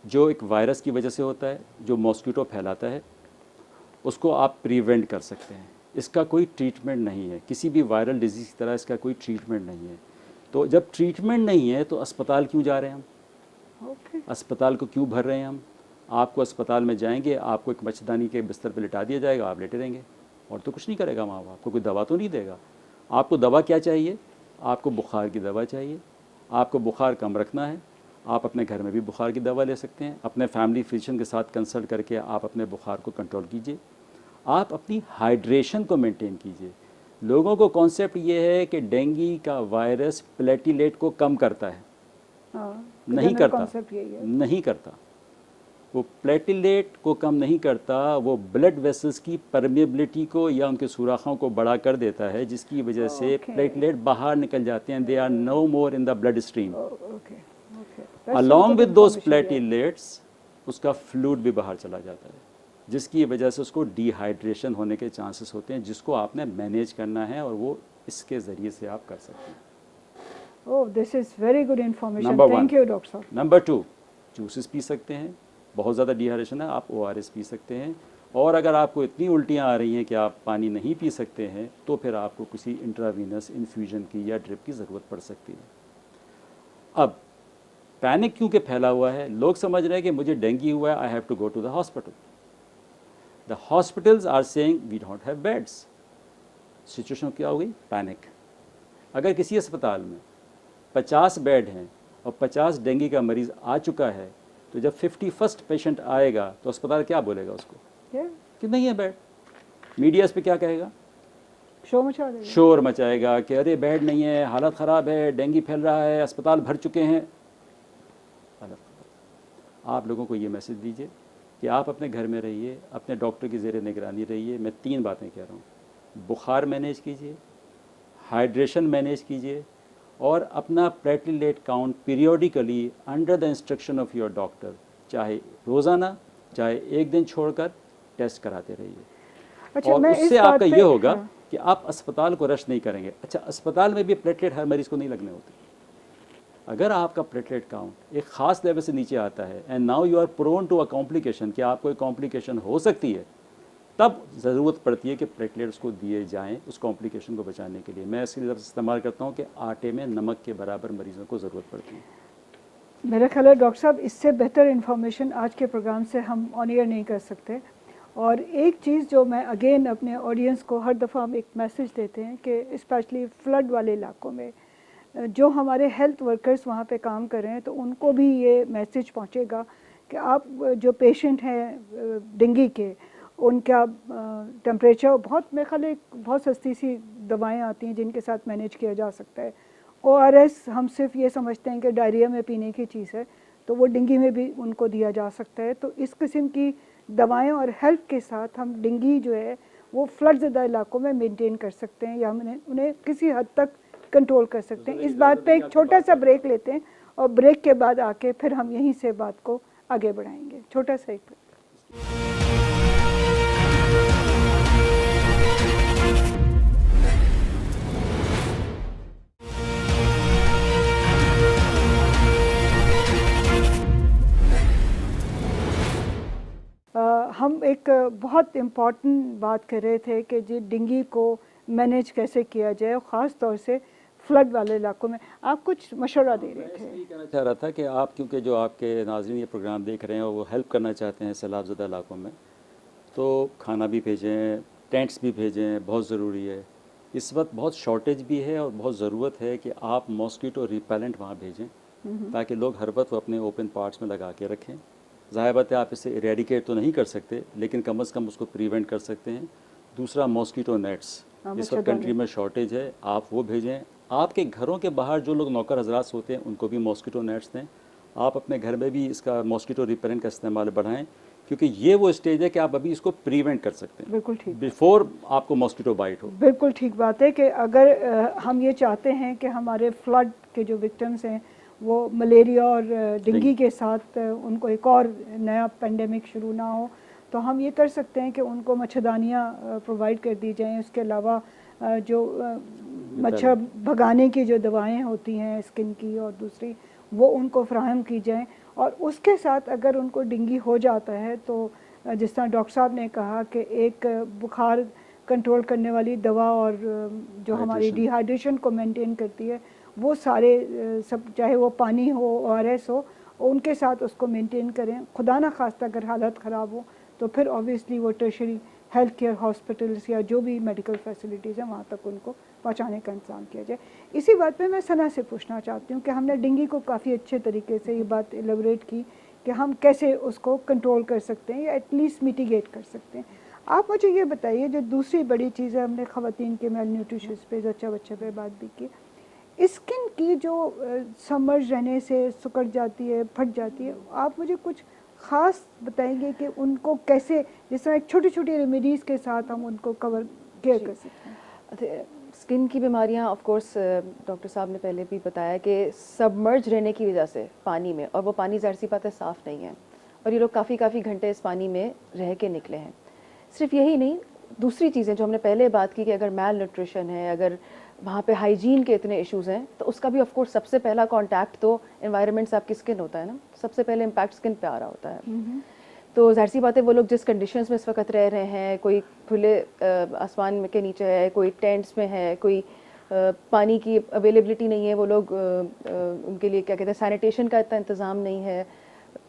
B: जो एक वायरस की वजह से होता है, जो मॉस्किटो फैलाता है। उसको आप प्रिवेंट कर सकते हैं, इसका कोई ट्रीटमेंट नहीं है। किसी भी वायरल डिजीज़ की तरह इसका कोई ट्रीटमेंट नहीं है। तो जब ट्रीटमेंट नहीं है तो अस्पताल क्यों जा रहे हैं हम? अस्पताल को क्यों भर रहे हैं हम? आपको अस्पताल में जाएंगे, आपको एक मच्छरदानी के बिस्तर पर लिटा दिया जाएगा, आप लेटे रहेंगे और तो कुछ नहीं करेगा वहाँ, आपको कोई दवा तो नहीं देगा। आपको दवा क्या चाहिए? आपको बुखार की दवा चाहिए। आपको बुखार कम रखना है, आप अपने घर में भी बुखार की दवा ले सकते हैं। अपने फैमिली फिजिशियन के साथ कंसल्ट करके आप अपने बुखार को कंट्रोल कीजिए। आप अपनी हाइड्रेशन को मेंटेन कीजिए। लोगों को कॉन्सेप्ट ये है कि डेंगू का वायरस प्लेटिलेट को कम करता है, नहीं करता, नहीं करता। वो प्लेटिलेट को कम नहीं करता, वो ब्लड वेसल्स की परमेबिलिटी को या उनके सुराखों को बढ़ा कर देता है, जिसकी वजह से प्लेटलेट बाहर निकल जाते हैं, they are no more in the blood stream. Along with those platelets उसका फ्लूइड भी बाहर चला जाता है, जिसकी वजह से उसको डिहाइड्रेशन होने के चांसेस होते हैं, जिसको आपने मैनेज करना है और वो इसके ज़रिए से आप कर सकते हैं।
A: Oh, this is very good information,
B: number 1।
A: Thank you doctor साहब।
B: नंबर 2, जूसेस पी सकते हैं। बहुत ज़्यादा डिहाइड्रेशन है, आप ORS पी सकते हैं। और अगर आपको इतनी उल्टियाँ आ रही हैं कि आप पानी नहीं पी सकते हैं, तो फिर आपको किसी इंट्रावीनस इन्फ्यूजन की या ड्रिप की ज़रूरत पड़ सकती है। अब पैनिक क्योंकि फैला हुआ है, लोग समझ रहे हैं कि मुझे डेंगू हुआ है, I have to go to the hospital. The hospitals are saying we don't have beds. Situation क्या हो गई? पैनिक। अगर किसी अस्पताल में 50 बेड हैं और 50 डेंगू का मरीज़ आ चुका है, तो जब 51st पेशेंट आएगा तो अस्पताल क्या बोलेगा उसको? कि नहीं है बेड। मीडिया इस पे क्या कहेगा? शोर मचाएगा कि अरे बेड नहीं है, हालत ख़राब है, डेंगू फैल रहा है, अस्पताल भर चुके हैं। आप लोगों को ये मैसेज दीजिए कि आप अपने घर में रहिए, अपने डॉक्टर की ज़ेरे निगरानी रहिए। मैं 3 बातें कह रहा हूँ, बुखार मैनेज कीजिए, हाइड्रेशन मैनेज कीजिए, और अपना platelet count periodically under the instruction of your doctor, चाहे रोज़ाना चाहे एक दिन छोड़कर, टेस्ट कराते रहिए।
A: अच्छा,
B: और
A: मैं
B: उससे
A: इस बात
B: आपका
A: पे-
B: ये होगा
A: हाँ।
B: कि आप अस्पताल को रश नहीं करेंगे। अच्छा, अस्पताल में भी प्लेटलेट हर मरीज़ को नहीं लगने होते। अगर आपका प्लेटलेट काउंट एक ख़ास लेवल से नीचे आता है and now you are prone to a complication, कि आपको एक कॉम्प्लिकेशन हो सकती है, तब ज़रूरत पड़ती है कि प्लेटलेट्स को दिए जाएं उस कॉम्प्लिकेशन को बचाने के लिए। मैं इसके लफ्ज़ इस्तेमाल करता हूं कि आटे में नमक के बराबर मरीज़ों को ज़रूरत पड़ती है।
A: मेरा ख्याल है डॉक्टर साहब, इससे बेहतर इन्फॉर्मेशन आज के प्रोग्राम से हम ऑन एयर नहीं कर सकते। और एक चीज़ जो मैं अगेन अपने ऑडियंस को हर दफ़ा हम एक मैसेज देते हैं कि स्पेशली फ्लड वाले इलाकों में जो हमारे हेल्थ वर्कर्स वहाँ पे काम कर रहे हैं, तो उनको भी ये मैसेज पहुँचेगा कि आप जो पेशेंट हैं डेंगू के, उनका टेम्परेचर बहुत, मेरे ख्याल है बहुत सस्ती सी दवाएं आती हैं जिनके साथ मैनेज किया जा सकता है। ORS हम सिर्फ ये समझते हैं कि डायरिया में पीने की चीज़ है, तो वो डेंगू में भी उनको दिया जा सकता है। तो इस किस्म की दवाएं और हेल्प के साथ हम डेंगू जो है वो फ्लड ज़्यादा इलाकों में मेंटेन कर सकते हैं, या हम उन्हें किसी हद तक कंट्रोल कर सकते हैं। इस बात पे एक छोटा सा ब्रेक लेते हैं, और ब्रेक के बाद आके फिर हम यहीं से बात को आगे बढ़ाएंगे। छोटा सा एक हम एक बहुत इम्पॉर्टेंट बात कर रहे थे कि जी डेंगू को मैनेज कैसे किया जाए, और ख़ास तौर से फ्लड वाले इलाकों में। आप कुछ मशवरा दे रहे थे।
B: मैं कहना चाह रहा था कि आप, क्योंकि जो आपके नाज़रीन ये प्रोग्राम देख रहे हैं वो हेल्प करना चाहते हैं सैलाब ज़दा इलाकों में, तो खाना भी भेजें, टेंट्स भी भेजें, बहुत ज़रूरी है। इस वक्त बहुत शॉर्टेज भी है और बहुत ज़रूरत है कि आप मॉस्किटो रिपेलेंट वहाँ भेजें, ताकि लोग हर वक्त अपने ओपन पार्ट्स में लगा के रखें। ज़ाहिर बात है आप इसे इरेडिकेट तो नहीं कर सकते, लेकिन कम से कम उसको प्रिवेंट कर सकते हैं। दूसरा, मॉस्किटो नेट्स इस वक्त कंट्री में शॉर्टेज है, आप वो भेजें। आपके घरों के बाहर जो लोग नौकर हजरात होते हैं उनको भी मॉस्किटो नेट्स दें। आप अपने घर में भी इसका मॉस्किटो रिपेलेंट का इस्तेमाल बढ़ाएं, क्योंकि ये वो स्टेज है कि आप अभी इसको प्रिवेंट कर सकते हैं।
A: बिल्कुल ठीक,
B: बिफोर आपको मॉस्किटो बाइट हो।
A: बिल्कुल ठीक बात है कि अगर हम ये चाहते हैं कि हमारे फ्लड के जो विक्टिम्स हैं वो मलेरिया और डेंगू के साथ उनको एक और नया पेंडेमिक शुरू ना हो, तो हम ये कर सकते हैं कि उनको मच्छरदानियाँ प्रोवाइड कर दी जाएं। उसके अलावा जो मच्छर भगाने की जो दवाएं होती हैं स्किन की और दूसरी, वो उनको फ्राहम की जाएं। और उसके साथ अगर उनको डेंगू हो जाता है तो जिस तरह डॉक्टर साहब ने कहा कि एक बुखार कंट्रोल करने वाली दवा और जो हमारी डिहाइड्रेशन को मेंटेन करती है, वो सारे सब, चाहे वो पानी हो ORS हो, उनके साथ उसको मेंटेन करें। खुदा ना खास्ता अगर हालत ख़राब हो तो फिर ऑब्वियसली वो टर्शरी हेल्थ केयर हॉस्पिटल्स या जो भी मेडिकल फैसिलिटीज़ हैं वहाँ तक उनको पहुँचाने का इंतज़ाम किया जाए। इसी बात पे मैं सना से पूछना चाहती हूँ कि हमने डेंगू को काफ़ी अच्छे तरीके से ये बात एलेबरेट की कि हम कैसे उसको कंट्रोल कर सकते हैं या एटलीस्ट मिटिगेट कर सकते हैं। आप मुझे ये बताइए, जो दूसरी बड़ी चीज़ है, हमने ख़वातीन के मेल न्यूट्रिशन पे, बच्चा पे बात भी की, स्किन की जो समर्ज रहने से सिकुड़ जाती है, फट जाती है, आप मुझे कुछ ख़ास बताएंगे कि उनको कैसे, जिस तरह छोटी छोटी रेमेडीज़ के साथ हम उनको कवर केयर कर सकते हैं।
C: स्किन की बीमारियां ऑफ कोर्स डॉक्टर साहब ने पहले भी बताया कि सबमर्ज रहने की वजह से पानी में, और वो पानी ज़ाहिर सी बात है साफ़ नहीं है, और ये लोग काफ़ी घंटे इस पानी में रह के निकले हैं। सिर्फ यही नहीं, दूसरी चीज़ें जो हमने पहले बात की कि अगर मैल न्यूट्रिशन है, अगर वहाँ पे हाइजीन के इतने इश्यूज़ हैं, तो उसका भी ऑफ कोर्स सबसे पहला कांटेक्ट तो एनवायरनमेंट से आपकी स्किन होता है ना, सबसे पहले इम्पैक्ट स्किन पे आ रहा होता है। तो जाहिर सी बात है वो लोग जिस कंडीशंस में इस वक्त रह रहे हैं, कोई खुले आसमान के नीचे है, कोई टेंट्स में है, कोई पानी की अवेलेबिलिटी नहीं है, वो लोग उनके लिए क्या कहते हैं सैनिटेशन का इतना इंतज़ाम नहीं है,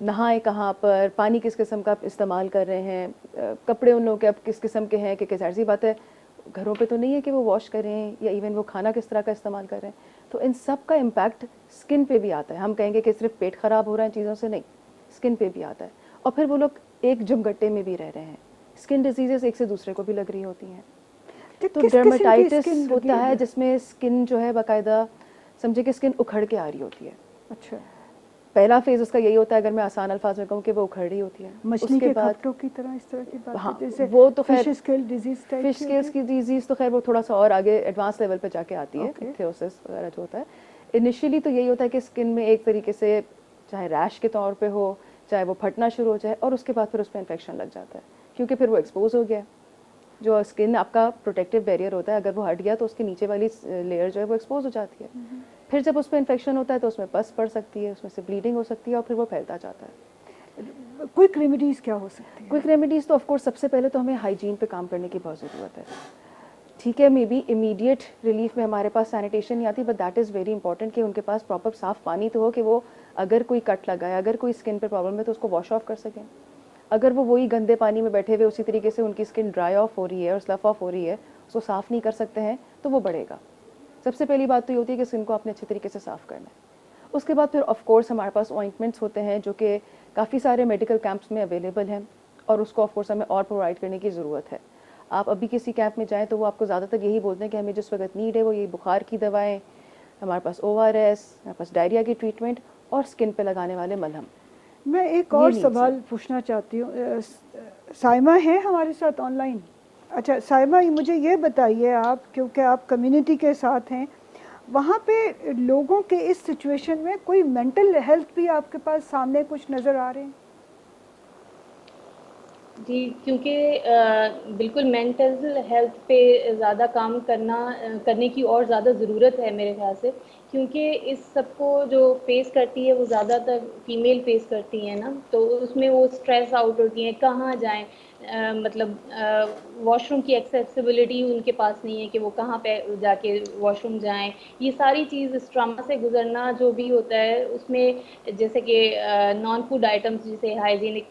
C: नहाएं कहाँ पर, पानी किस किस्म का आप इस्तेमाल कर रहे हैं, कपड़े उन लोगों के अब किस किस्म के हैं, कि ज़ाहिर सी बात है घरों पे तो नहीं है कि वो वॉश करें, या इवन वो खाना किस तरह का इस्तेमाल कर रहे हैं। तो इन सब का इम्पैक्ट स्किन पे भी आता है। हम कहेंगे कि सिर्फ पेट ख़राब हो रहा है चीज़ों से, नहीं, स्किन पे भी आता है। और फिर वो लोग एक जमगट्टे में भी रह रहे हैं, स्किन डिजीजेस एक से दूसरे को भी लग रही होती हैं। तो डर्मेटाइटिस होता है जिसमें स्किन जो है बाकायदा समझे कि स्किन उखड़ के आ रही होती है।
A: अच्छा,
C: पहला फेज उसका यही होता है, अगर मैं आसान अल्फाज में कहूँ, कि वो उखड़ रही होती है।
A: मछली के खपरों की तरह इस तरह की बात
C: हाँ,
A: जैसे
C: वो तो खैर
A: fish scale disease type
C: fish scales की डिजीज़ तो खैर वो थोड़ा सा और आगे एडवांस लेवल पे जाके आती है,
A: Okay.
C: इक्थियोसिस वगैरह जो होता है। इनिशियली तो यही होता है कि स्किन में एक तरीके से चाहे रैश के तौर पे हो, चाहे वो फटना शुरू हो जाए, और उसके बाद फिर उसमें इन्फेक्शन लग जाता है, क्योंकि फिर वो एक्सपोज हो गया। जो स्किन आपका प्रोटेक्टिव बैरियर होता है, अगर वो हट गया तो उसके नीचे वाली लेयर जो है वो एक्सपोज हो जाती है। फिर जब उसमें इन्फेक्शन होता है तो उसमें पस पड़ सकती है, उसमें से ब्लीडिंग हो सकती है, और फिर वो फैलता जाता है।
A: क्विक रेमेडीज क्या हो सकती है?
C: क्विक रेमेडीज़ तो ऑफ कोर्स सबसे पहले तो हमें हाइजीन पे काम करने की बहुत ज़रूरत है। ठीक है, मे बी इमीडिएट रिलीफ में हमारे पास सैनिटेशन नहीं आती, but that is very important कि उनके पास प्रॉपर साफ़ पानी तो हो, कि वो अगर कोई कट लगा है, अगर कोई स्किन पे प्रॉब्लम है तो उसको वॉश ऑफ कर सकें। अगर वो वही गंदे पानी में बैठे हुए उसी तरीके से उनकी स्किन ड्राई ऑफ हो रही है और स्लफ ऑफ हो रही है, उसको साफ़ नहीं कर सकते हैं, तो वो बढ़ेगा। सबसे पहली बात तो ये होती है कि स्किन को आपने अच्छे तरीके से साफ़ करना है। उसके बाद फिर ऑफ कोर्स हमारे पास ऑइंटमेंट्स होते हैं जो कि काफ़ी सारे मेडिकल कैंप्स में अवेलेबल हैं, और उसको ऑफ कोर्स हमें और प्रोवाइड करने की ज़रूरत है। आप अभी किसी कैंप में जाएँ तो वो आपको ज़्यादातर यही बोलते हैं कि हमें जिस वक्त नीड है वो ये बुखार की दवाएँ, हमारे पास ORS, हमारे पास डायरिया की ट्रीटमेंट, और स्किन पे लगाने वाले मलहम।
A: मैं एक
C: ये
A: और
C: needs
A: सवाल पूछना चाहती हूँ। साइमा है हमारे साथ ऑनलाइन? अच्छा साइमा, मुझे ये बताइए आप, क्योंकि आप कम्युनिटी के साथ हैं, वहाँ पे लोगों के इस सिचुएशन में कोई मेंटल हेल्थ भी आपके पास सामने कुछ नज़र आ रहे हैं?
D: जी, क्योंकि बिल्कुल मेंटल हेल्थ पे ज़्यादा काम करने की और ज़्यादा ज़रूरत है मेरे ख़्याल से, क्योंकि इस सब को जो फ़ेस करती है वो ज़्यादातर फ़ीमेल फ़ेस करती हैं ना, तो उसमें वो स्ट्रेस आउट होती हैं, कहाँ जाएँ, मतलब वॉशरूम की एक्सेसिबिलिटी उनके पास नहीं है कि वो कहाँ पे जाके वॉशरूम जाएँ। ये सारी चीज़ इस ट्रॉमा से गुज़रना जो भी होता है उसमें, जैसे कि नॉन फूड आइटम्स जैसे हाइजीनिक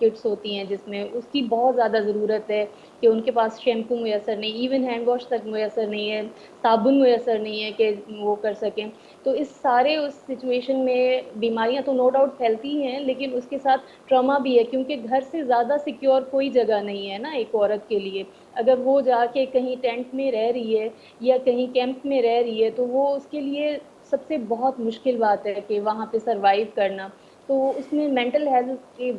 D: किट्स होती हैं जिसमें उसकी बहुत ज़्यादा ज़रूरत है कि उनके पास शैम्पू मुयसर नहीं, इवन हैंड वॉश तक मुयसर नहीं है, साबुन मुयसर नहीं है कि वो कर सकें। तो इस सारे उस सिचुएशन में बीमारियां तो नो डाउट फैलती हैं, लेकिन उसके साथ ट्रॉमा भी है, क्योंकि घर से ज़्यादा सिक्योर कोई जगह नहीं है ना एक औरत के लिए। अगर वो जाके कहीं टेंट में रह रही है या कहीं कैंप में रह रही है तो वो उसके लिए सबसे बहुत मुश्किल बात है कि वहाँ पे सरवाइव करना। तो उसमें मेंटल हेल्थ के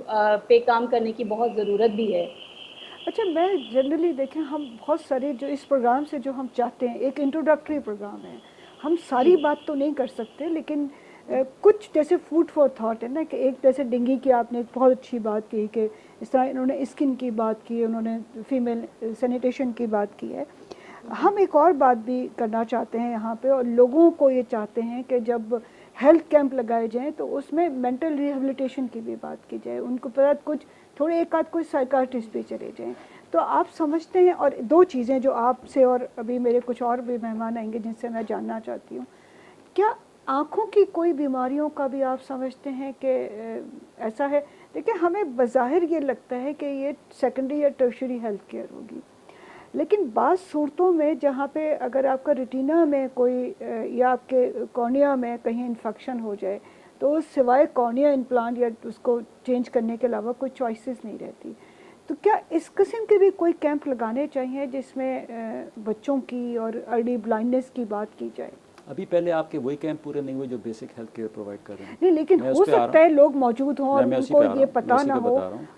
D: पे काम करने की बहुत ज़रूरत भी है।
A: अच्छा, मैं जनरली देखें, हम बहुत सारे जो इस प्रोग्राम से जो हम चाहते हैं, एक इंट्रोडक्टरी प्रोग्राम है, हम सारी बात तो नहीं कर सकते, लेकिन कुछ जैसे फूड फॉर थॉट है ना, कि एक जैसे डेंगू की आपने बहुत अच्छी बात की, कि इस तरह इन्होंने स्किन की बात की, उन्होंने फीमेल सैनिटेशन की बात की है। हम एक और बात भी करना चाहते हैं यहाँ पे, और लोगों को ये चाहते हैं कि जब हेल्थ कैंप लगाए जाएं तो उसमें मेंटल रिहेबिलिटेशन की भी बात की जाए, उनको पता कुछ थोड़े एक आध कोई साइकाट्रिस्ट भी चले जाएं। तो आप समझते हैं, और दो चीज़ें जो आपसे, और अभी मेरे कुछ और भी मेहमान आएंगे जिनसे मैं जानना चाहती हूँ, क्या आँखों की कोई बीमारियों का भी आप समझते हैं कि ऐसा है? देखिए, हमें बज़ाहिर ये लगता है कि ये सेकेंडरी या टर्शरी हेल्थ केयर होगी, लेकिन बाज़ सूरतों में जहाँ पे अगर आपका रेटिना में कोई या आपके कॉर्निया में कहीं इन्फेक्शन हो जाए, तो सिवाय कॉर्निया इम्प्लांट या उसको चेंज करने के अलावा कोई चॉइसेस नहीं रहती। तो क्या इस किस्म के भी कोई कैंप लगाने चाहिए जिसमें बच्चों की और अर्ली ब्लाइंडनेस की बात की जाए?
B: अभी पहले आपके वही कैंप पूरे नहीं हुए जो बेसिक हेल्थ केयर प्रोवाइड कर रहे हैं।
A: नहीं, लेकिन हो सकता है लोग मौजूद हों और उनको ये पता ना हो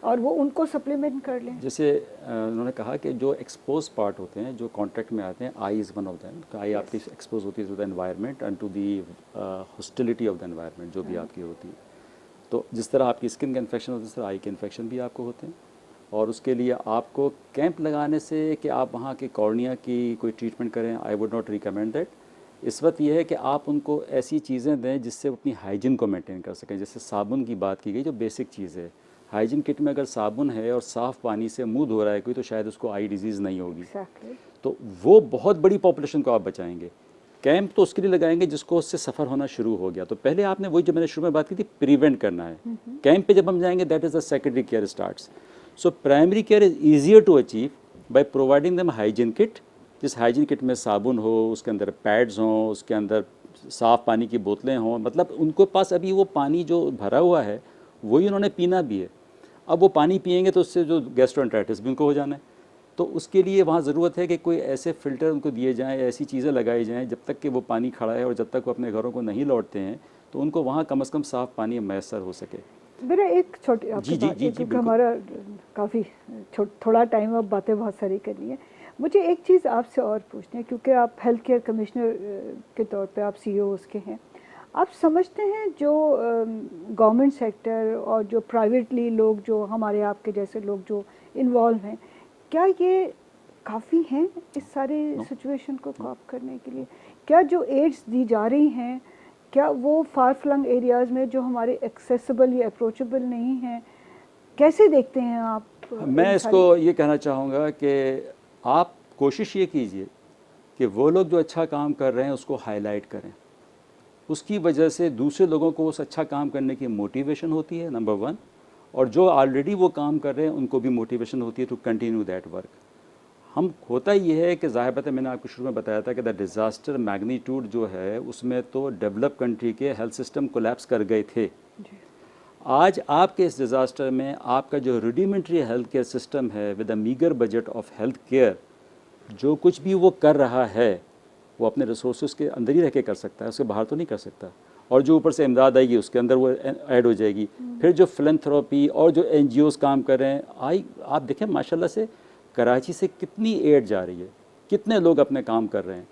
A: और वो उनको सप्लीमेंट कर लें।
B: जैसे उन्होंने कहा कि जो एक्सपोज पार्ट होते हैं, जो कॉन्टैक्ट में आते हैं, I is one of them. तो आई आपकी एक्सपोज होती है to the environment and to the hostility of the environment जो भी आपकी होती है। तो जिस तरह आपकी स्किन का इन्फेक्शन होता है, इस तरह आई के इन्फेक्शन भी आपको होते हैं। और उसके लिए आपको कैंप लगाने से कि आप वहाँ के कॉर्निया की कोई ट्रीटमेंट करें, I would not recommend that. इस वक्त यह है कि आप उनको ऐसी चीज़ें दें जिससे वो अपनी हाइजीन को मेंटेन कर सकें। जैसे साबुन की बात की गई, जो बेसिक चीज़ है, हाइजीन किट में अगर साबुन है और साफ़ पानी से मुंह धो रहा है कोई, तो शायद उसको आई डिजीज़ नहीं होगी।
A: Exactly.
B: तो वो बहुत बड़ी पॉपुलेशन को आप बचाएंगे। कैंप तो उसके लिए लगाएंगे जिसको उससे सफ़र होना शुरू हो गया। तो पहले आपने वही जो मैंने शुरू में बात की थी, प्रिवेंट करना है। कैंप पे जब हम जाएंगे, that is the secondary care starts. So primary care is easier to achieve by providing them hygiene kit. जिस हाइजीन किट में साबुन हो, उसके अंदर पैड्स हों, उसके अंदर साफ़ पानी की बोतलें हों, मतलब उनके पास अभी वो पानी जो भरा हुआ है वही उन्होंने पीना भी है। अब वो पानी पिएंगे तो उससे जो गैस्ट्रोएंटेराइटिस भी उनको हो जाना है। तो उसके लिए वहाँ ज़रूरत है कि कोई ऐसे फ़िल्टर उनको दिए जाएँ, ऐसी चीज़ें लगाई जाएँ जब तक कि वो पानी खड़ा है और जब तक वो अपने घरों को नहीं लौटते हैं तो उनको वहाँ कम से कम साफ़ पानी मैसर हो सके।
A: मेरा एक छोटी आपकी
B: जी, जी,
A: बात
B: जी,
A: है,
B: जी,
A: क्योंकि
B: बिल्कुल।
A: हमारा काफ़ी थोड़ा टाइम, अब बातें बहुत सारी करनी है। मुझे एक चीज़ आपसे और पूछनी है, क्योंकि आप हेल्थ केयर कमिश्नर के तौर पे आप CEO उसके हैं, आप समझते हैं जो गवर्नमेंट सेक्टर और जो प्राइवेटली लोग, जो हमारे आपके जैसे लोग जो इन्वॉल्व हैं, क्या ये काफ़ी हैं इस सारे सिचुएशन को कॉप करने के लिए? क्या जो एड्स दी जा रही हैं, क्या वो फार फ्लंग एरियाज़ में जो हमारे एक्सेसिबल या अप्रोचेबल नहीं हैं, कैसे देखते हैं आप?
B: मैं इसको ये कहना चाहूँगा कि आप कोशिश ये कीजिए कि वो लोग जो अच्छा काम कर रहे हैं उसको हाईलाइट करें। उसकी वजह से दूसरे लोगों को उस अच्छा काम करने की मोटिवेशन होती है, नंबर 1, और जो ऑलरेडी वो काम कर रहे हैं उनको भी मोटिवेशन होती है टू कंटिन्यू दैट वर्क। हम होता ये है कि ज़ाहिर बात है, मैंने आपको शुरू में बताया था कि द डिज़ास्टर मैग्नीट्यूड जो है उसमें तो डेवलप कंट्री के हेल्थ सिस्टम कोलैप्स कर गए थे। आज आपके इस डिज़ास्टर में आपका जो रूडिमेंट्री हेल्थ केयर सिस्टम है with a meagre budget of health care, जो कुछ भी वो कर रहा है वो अपने रिसोर्सेज के अंदर ही रह के कर सकता है, उसके बाहर तो नहीं कर सकता। और जो ऊपर से इमदाद आएगी उसके अंदर वो ऐड हो जाएगी। फिर जो फिलैंथ्रोपी और जो NGOs काम कर रहे हैं, आप देखें माशाल्लाह से कराची से कितनी एड जा रही है, कितने लोग अपने काम कर रहे हैं,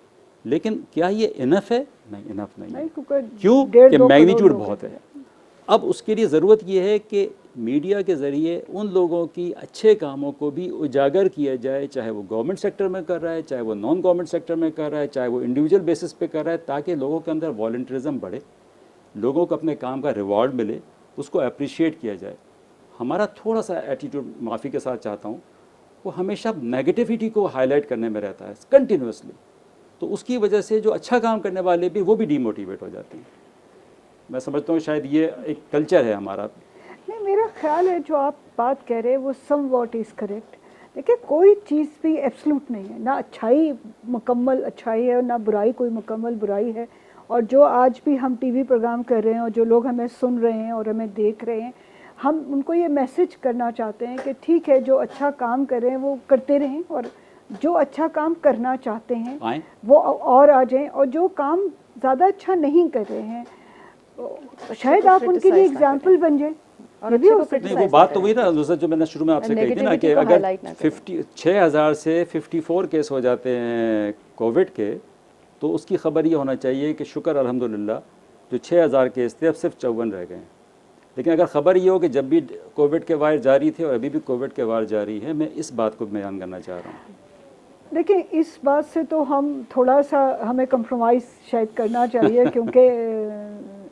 B: लेकिन क्या ये इनफ है? नहीं, इनफ नहीं है। क्यों? कि मैग्नीट्यूड बहुत है। अब उसके लिए ज़रूरत ये है कि मीडिया के ज़रिए उन लोगों की अच्छे कामों को भी उजागर किया जाए, चाहे वो गवर्नमेंट सेक्टर में कर रहा है, चाहे वो नॉन गवर्नमेंट सेक्टर में कर रहा है, चाहे वो इंडिविजुअल बेसिस पे कर रहा है, ताकि लोगों के अंदर वॉलंटियरिज्म बढ़े, लोगों को अपने काम का रिवॉर्ड मिले, उसको अप्रिशिएट किया जाए। हमारा थोड़ा सा एटीट्यूड, माफ़ी के साथ चाहता हूँ, वो हमेशा नेगेटिविटी को हाईलाइट करने में रहता है कंटिन्यूसली। तो उसकी वजह से जो अच्छा काम करने वाले भी वो भी डीमोटिवेट हो जाते हैं। मैं समझता हूँ शायद ये एक कल्चर है हमारा।
A: नहीं, मेरा ख्याल है जो आप बात कह रहे हैं वो सम वॉट इज़ करेक्ट। देखिए, कोई चीज़ भी एब्सोल्यूट नहीं है, ना अच्छाई मुकम्मल अच्छाई है और ना बुराई कोई मुकम्मल बुराई है। और जो आज भी हम TV प्रोग्राम कर रहे हैं और जो लोग हमें सुन रहे हैं और हमें देख रहे हैं, हम उनको ये मैसेज करना चाहते हैं कि ठीक है, जो अच्छा काम कर रहे हैं वो करते रहें, और जो अच्छा काम करना चाहते हैं वो और आ जाएं, और जो काम ज़्यादा अच्छा नहीं कर रहे हैं शायद आप उनके लिए एग्जाम्पल बन जाए।
B: नहीं, वो बात तो वही ना नुसरत, जो मैंने शुरू में आपसे कही थी ना कि अगर 6,000 से 54 केस हो जाते हैं कोविड के, तो उसकी खबर ये होना चाहिए कि शुक्र अल्हम्दुलिल्लाह जो 6,000 केस थे अब सिर्फ 54 रह गए हैं। लेकिन अगर ख़बर ये हो कि जब भी कोविड के वार जारी थे और अभी भी कोविड के वार जारी है, मैं इस बात को बयान करना चाह रहा हूँ।
A: देखिए, इस बात से तो हम थोड़ा सा हमें कंप्रोमाइज़ शायद करना चाहिए, क्योंकि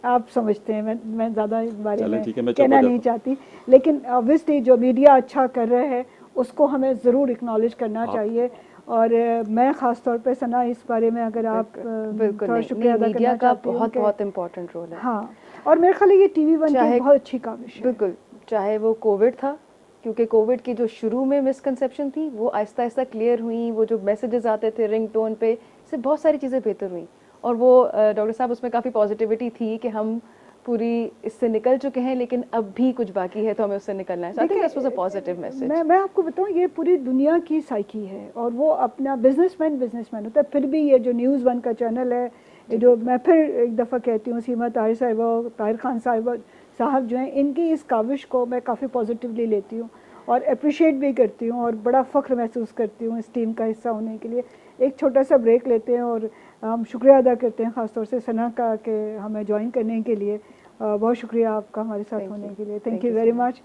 A: आप समझते हैं, मैं ज़्यादा इस बारे में कहना नहीं चाहती, लेकिन ऑब्वियसली जो मीडिया अच्छा कर रहा है उसको हमें ज़रूर एक्नॉलेज करना चाहिए। और मैं ख़ास तौर पे सना इस बारे में अगर आप थोड़ा शुक्रिया अदा करना चाहती हूँ,
C: बहुत इम्पोर्टेंट रोल है।
A: हाँ, और मेरे ख्याल ये TV1 की बहुत अच्छी काविश है।
C: बिल्कुल, चाहे वो कोविड था, क्योंकि कोविड की जो शुरू में मिसकंसेप्शन थी वो आहिस्ता आहिस्ता क्लियर हुई, वो जो मैसेजेस आते थे रिंग टोन पे, इससे बहुत सारी चीज़ें बेहतर हुई। और वो डॉक्टर साहब, उसमें काफ़ी पॉजिटिविटी थी कि हम पूरी इससे निकल चुके हैं, लेकिन अब भी कुछ बाकी है तो हमें उससे निकलना है। So I think this was a positive message।
A: मैं आपको बताऊं, ये पूरी दुनिया की साइकी है, और वो अपना बिजनेसमैन होता है, फिर भी ये जो News1 का चैनल है, ये जो मैं फिर एक दफ़ा कहती हूँ, सीमा ताहिर साहिबा, ताहिर खान साहब जो हैं, इनकी इस काविश को मैं काफ़ी पॉजिटिवली लेती हूँ और अप्रिशिएट भी करती हूँ और बड़ा फ़ख्र महसूस करती हूँ इस टीम का हिस्सा होने के लिए। एक छोटा सा ब्रेक लेते हैं और हम शुक्रिया अदा करते हैं ख़ासतौर से सना का कि हमें ज्वाइन करने के लिए। बहुत शुक्रिया आपका हमारे साथ होने के लिए। Thank you very much.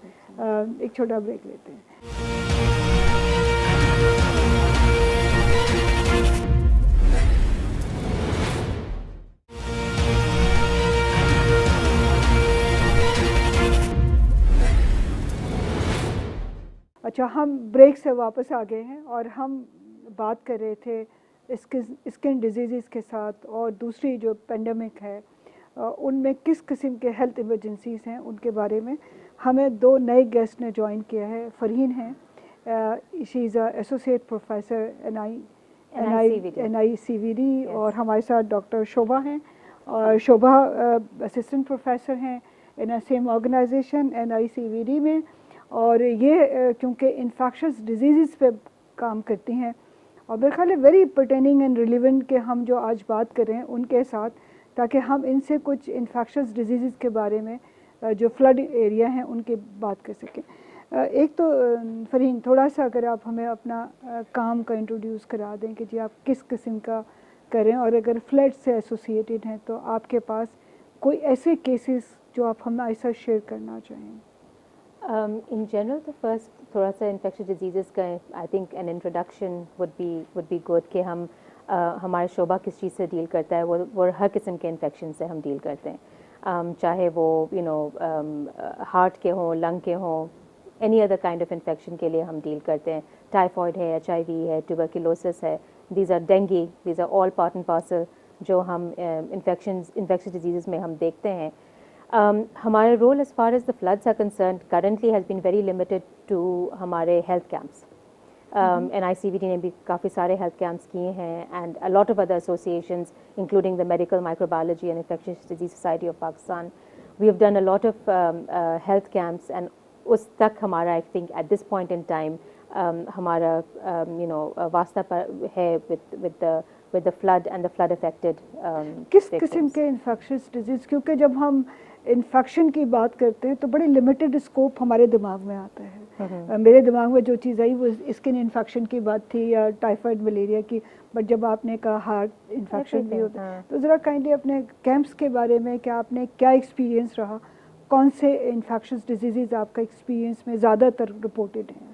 A: एक छोटा ब्रेक लेते हैं। अच्छा, हम ब्रेक से वापस आ गए हैं और हम बात कर रहे थे स्किन डिजीज़ के साथ और दूसरी जो पेंडेमिक है उनमें किस किस्म के हेल्थ इमरजेंसीज़ हैं उनके बारे में हमें दो नए गेस्ट ने ज्वाइन किया है। फ़रहीन हैं, she is associate professor NICVD और हमारे साथ डॉक्टर शोभा हैं और शोभा असिस्टेंट प्रोफेसर हैं इन सेम ऑर्गेनाइजेशन NICVD में। और ये क्योंकि इन्फेक्शस डिजीज़ पे काम करती हैं और मेरे ख्याल है वेरी पर्टेनिंग एंड रिलेवेंट के हम जो आज बात कर रहे हैं उनके साथ, ताकि हम इनसे कुछ इन्फेक्शस डिजीज़ के बारे में जो फ्लड एरिया हैं उनकी बात कर सकें। एक तो फ़रहीन थोड़ा सा अगर आप हमें अपना काम का इंट्रोड्यूस करा दें कि जी आप किस किस्म का करें और अगर फ्लड से एसोसिएटेड हैं तो आपके पास कोई ऐसे केसेस जो आप हमारे साथ शेयर करना चाहें।
E: In general, तो फर्स्ट थोड़ा सा इन्फेक्शस डिजीज़ का I think an introduction would be good कि हम हमारे शोबा किस चीज़ से डील करता है, वो हर किस्म के इन्फेक्शन से हम डील करते हैं, चाहे वो हार्ट के हों, लंग के हों, any other kind of infection के लिए हम डील करते हैं। टाइफॉइड है, HIV है, ट्यूबरकुलोसिस है, these are dengue, these are all part and parcel जो हम इन्फेक्शस डिजीज़ में हम देखते हैं। हमारे role as far as the floods are concern currently has been very limited to हमारे हेल्थ कैंप्स। NICVD ने भी काफ़ी सारे हेल्थ कैंप्स किए हैं and a lot of other associations including the medical microbiology and infectious disease society of Pakistan. We have done a lot of health camps and उस तक हमारा I think at this point in time हमारा वास्ता पर है with the flood and the flood affected
A: किस किस्म के इन्फेक्शस डिजीज़, क्योंकि जब हम इन्फेक्शन की बात करते हैं तो बड़े लिमिटेड स्कोप हमारे दिमाग में आता है। मेरे दिमाग में जो चीज़ आई वो स्किन इन्फेक्शन की बात थी या टाइफाइड मलेरिया की, बट जब आपने कहा हार्ट इन्फेक्शन भी होता है तो ज़रा काइंडली अपने कैंप्स के बारे में क्या आपने क्या एक्सपीरियंस रहा, कौन से इन्फेक्शस डिजीज़ आपका एक्सपीरियंस में ज़्यादातर रिपोर्टेड हैं?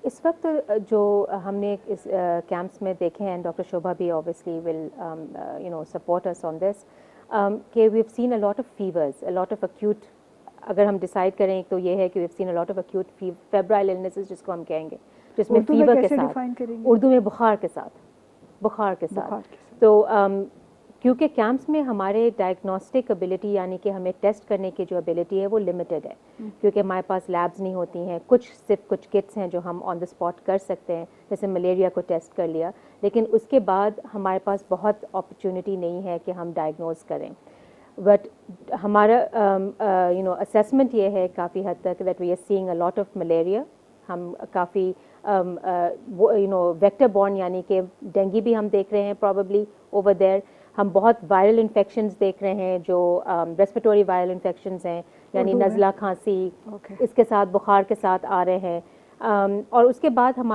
E: इस वक्त जो हमने इस कैंप्स में देखे हैं, डॉक्टर शोभा भी obviously will support us on this, कि we have seen a lot of fevers, a lot of acute, अगर हम डिसाइड करें तो ये है कि we have seen a lot of acute febrile illnesses जिसको हम कहेंगे, जिसमें फीवर के साथ, उर्दू में बुखार के साथ। तो क्योंकि कैंप्स में हमारे डायग्नोस्टिक एबिलिटी यानी कि हमें टेस्ट करने की जो एबिलिटी है वो लिमिटेड है, क्योंकि हमारे पास लैब्स नहीं होती हैं, सिर्फ कुछ किट्स हैं जो हम ऑन द स्पॉट कर सकते हैं, जैसे मलेरिया को टेस्ट कर लिया, लेकिन उसके बाद हमारे पास बहुत अपॉर्चुनिटी नहीं है कि हम डायग्नोज करें। बट हमारा असेसमेंट ये है काफ़ी हद तक that we are seeing a lot of malaria. हम काफ़ी वेक्टर बॉर्न यानी कि डेंगू भी हम देख रहे हैं प्रॉबेबली ओवर देयर। हम बहुत वायरल इन्फेक्शंस देख रहे हैं जो रेस्पिरेटरी वायरल इन्फेक्शंस हैं, यानी नज़ला, खांसी, इसके साथ बुखार के साथ आ रहे हैं। और उसके बाद हम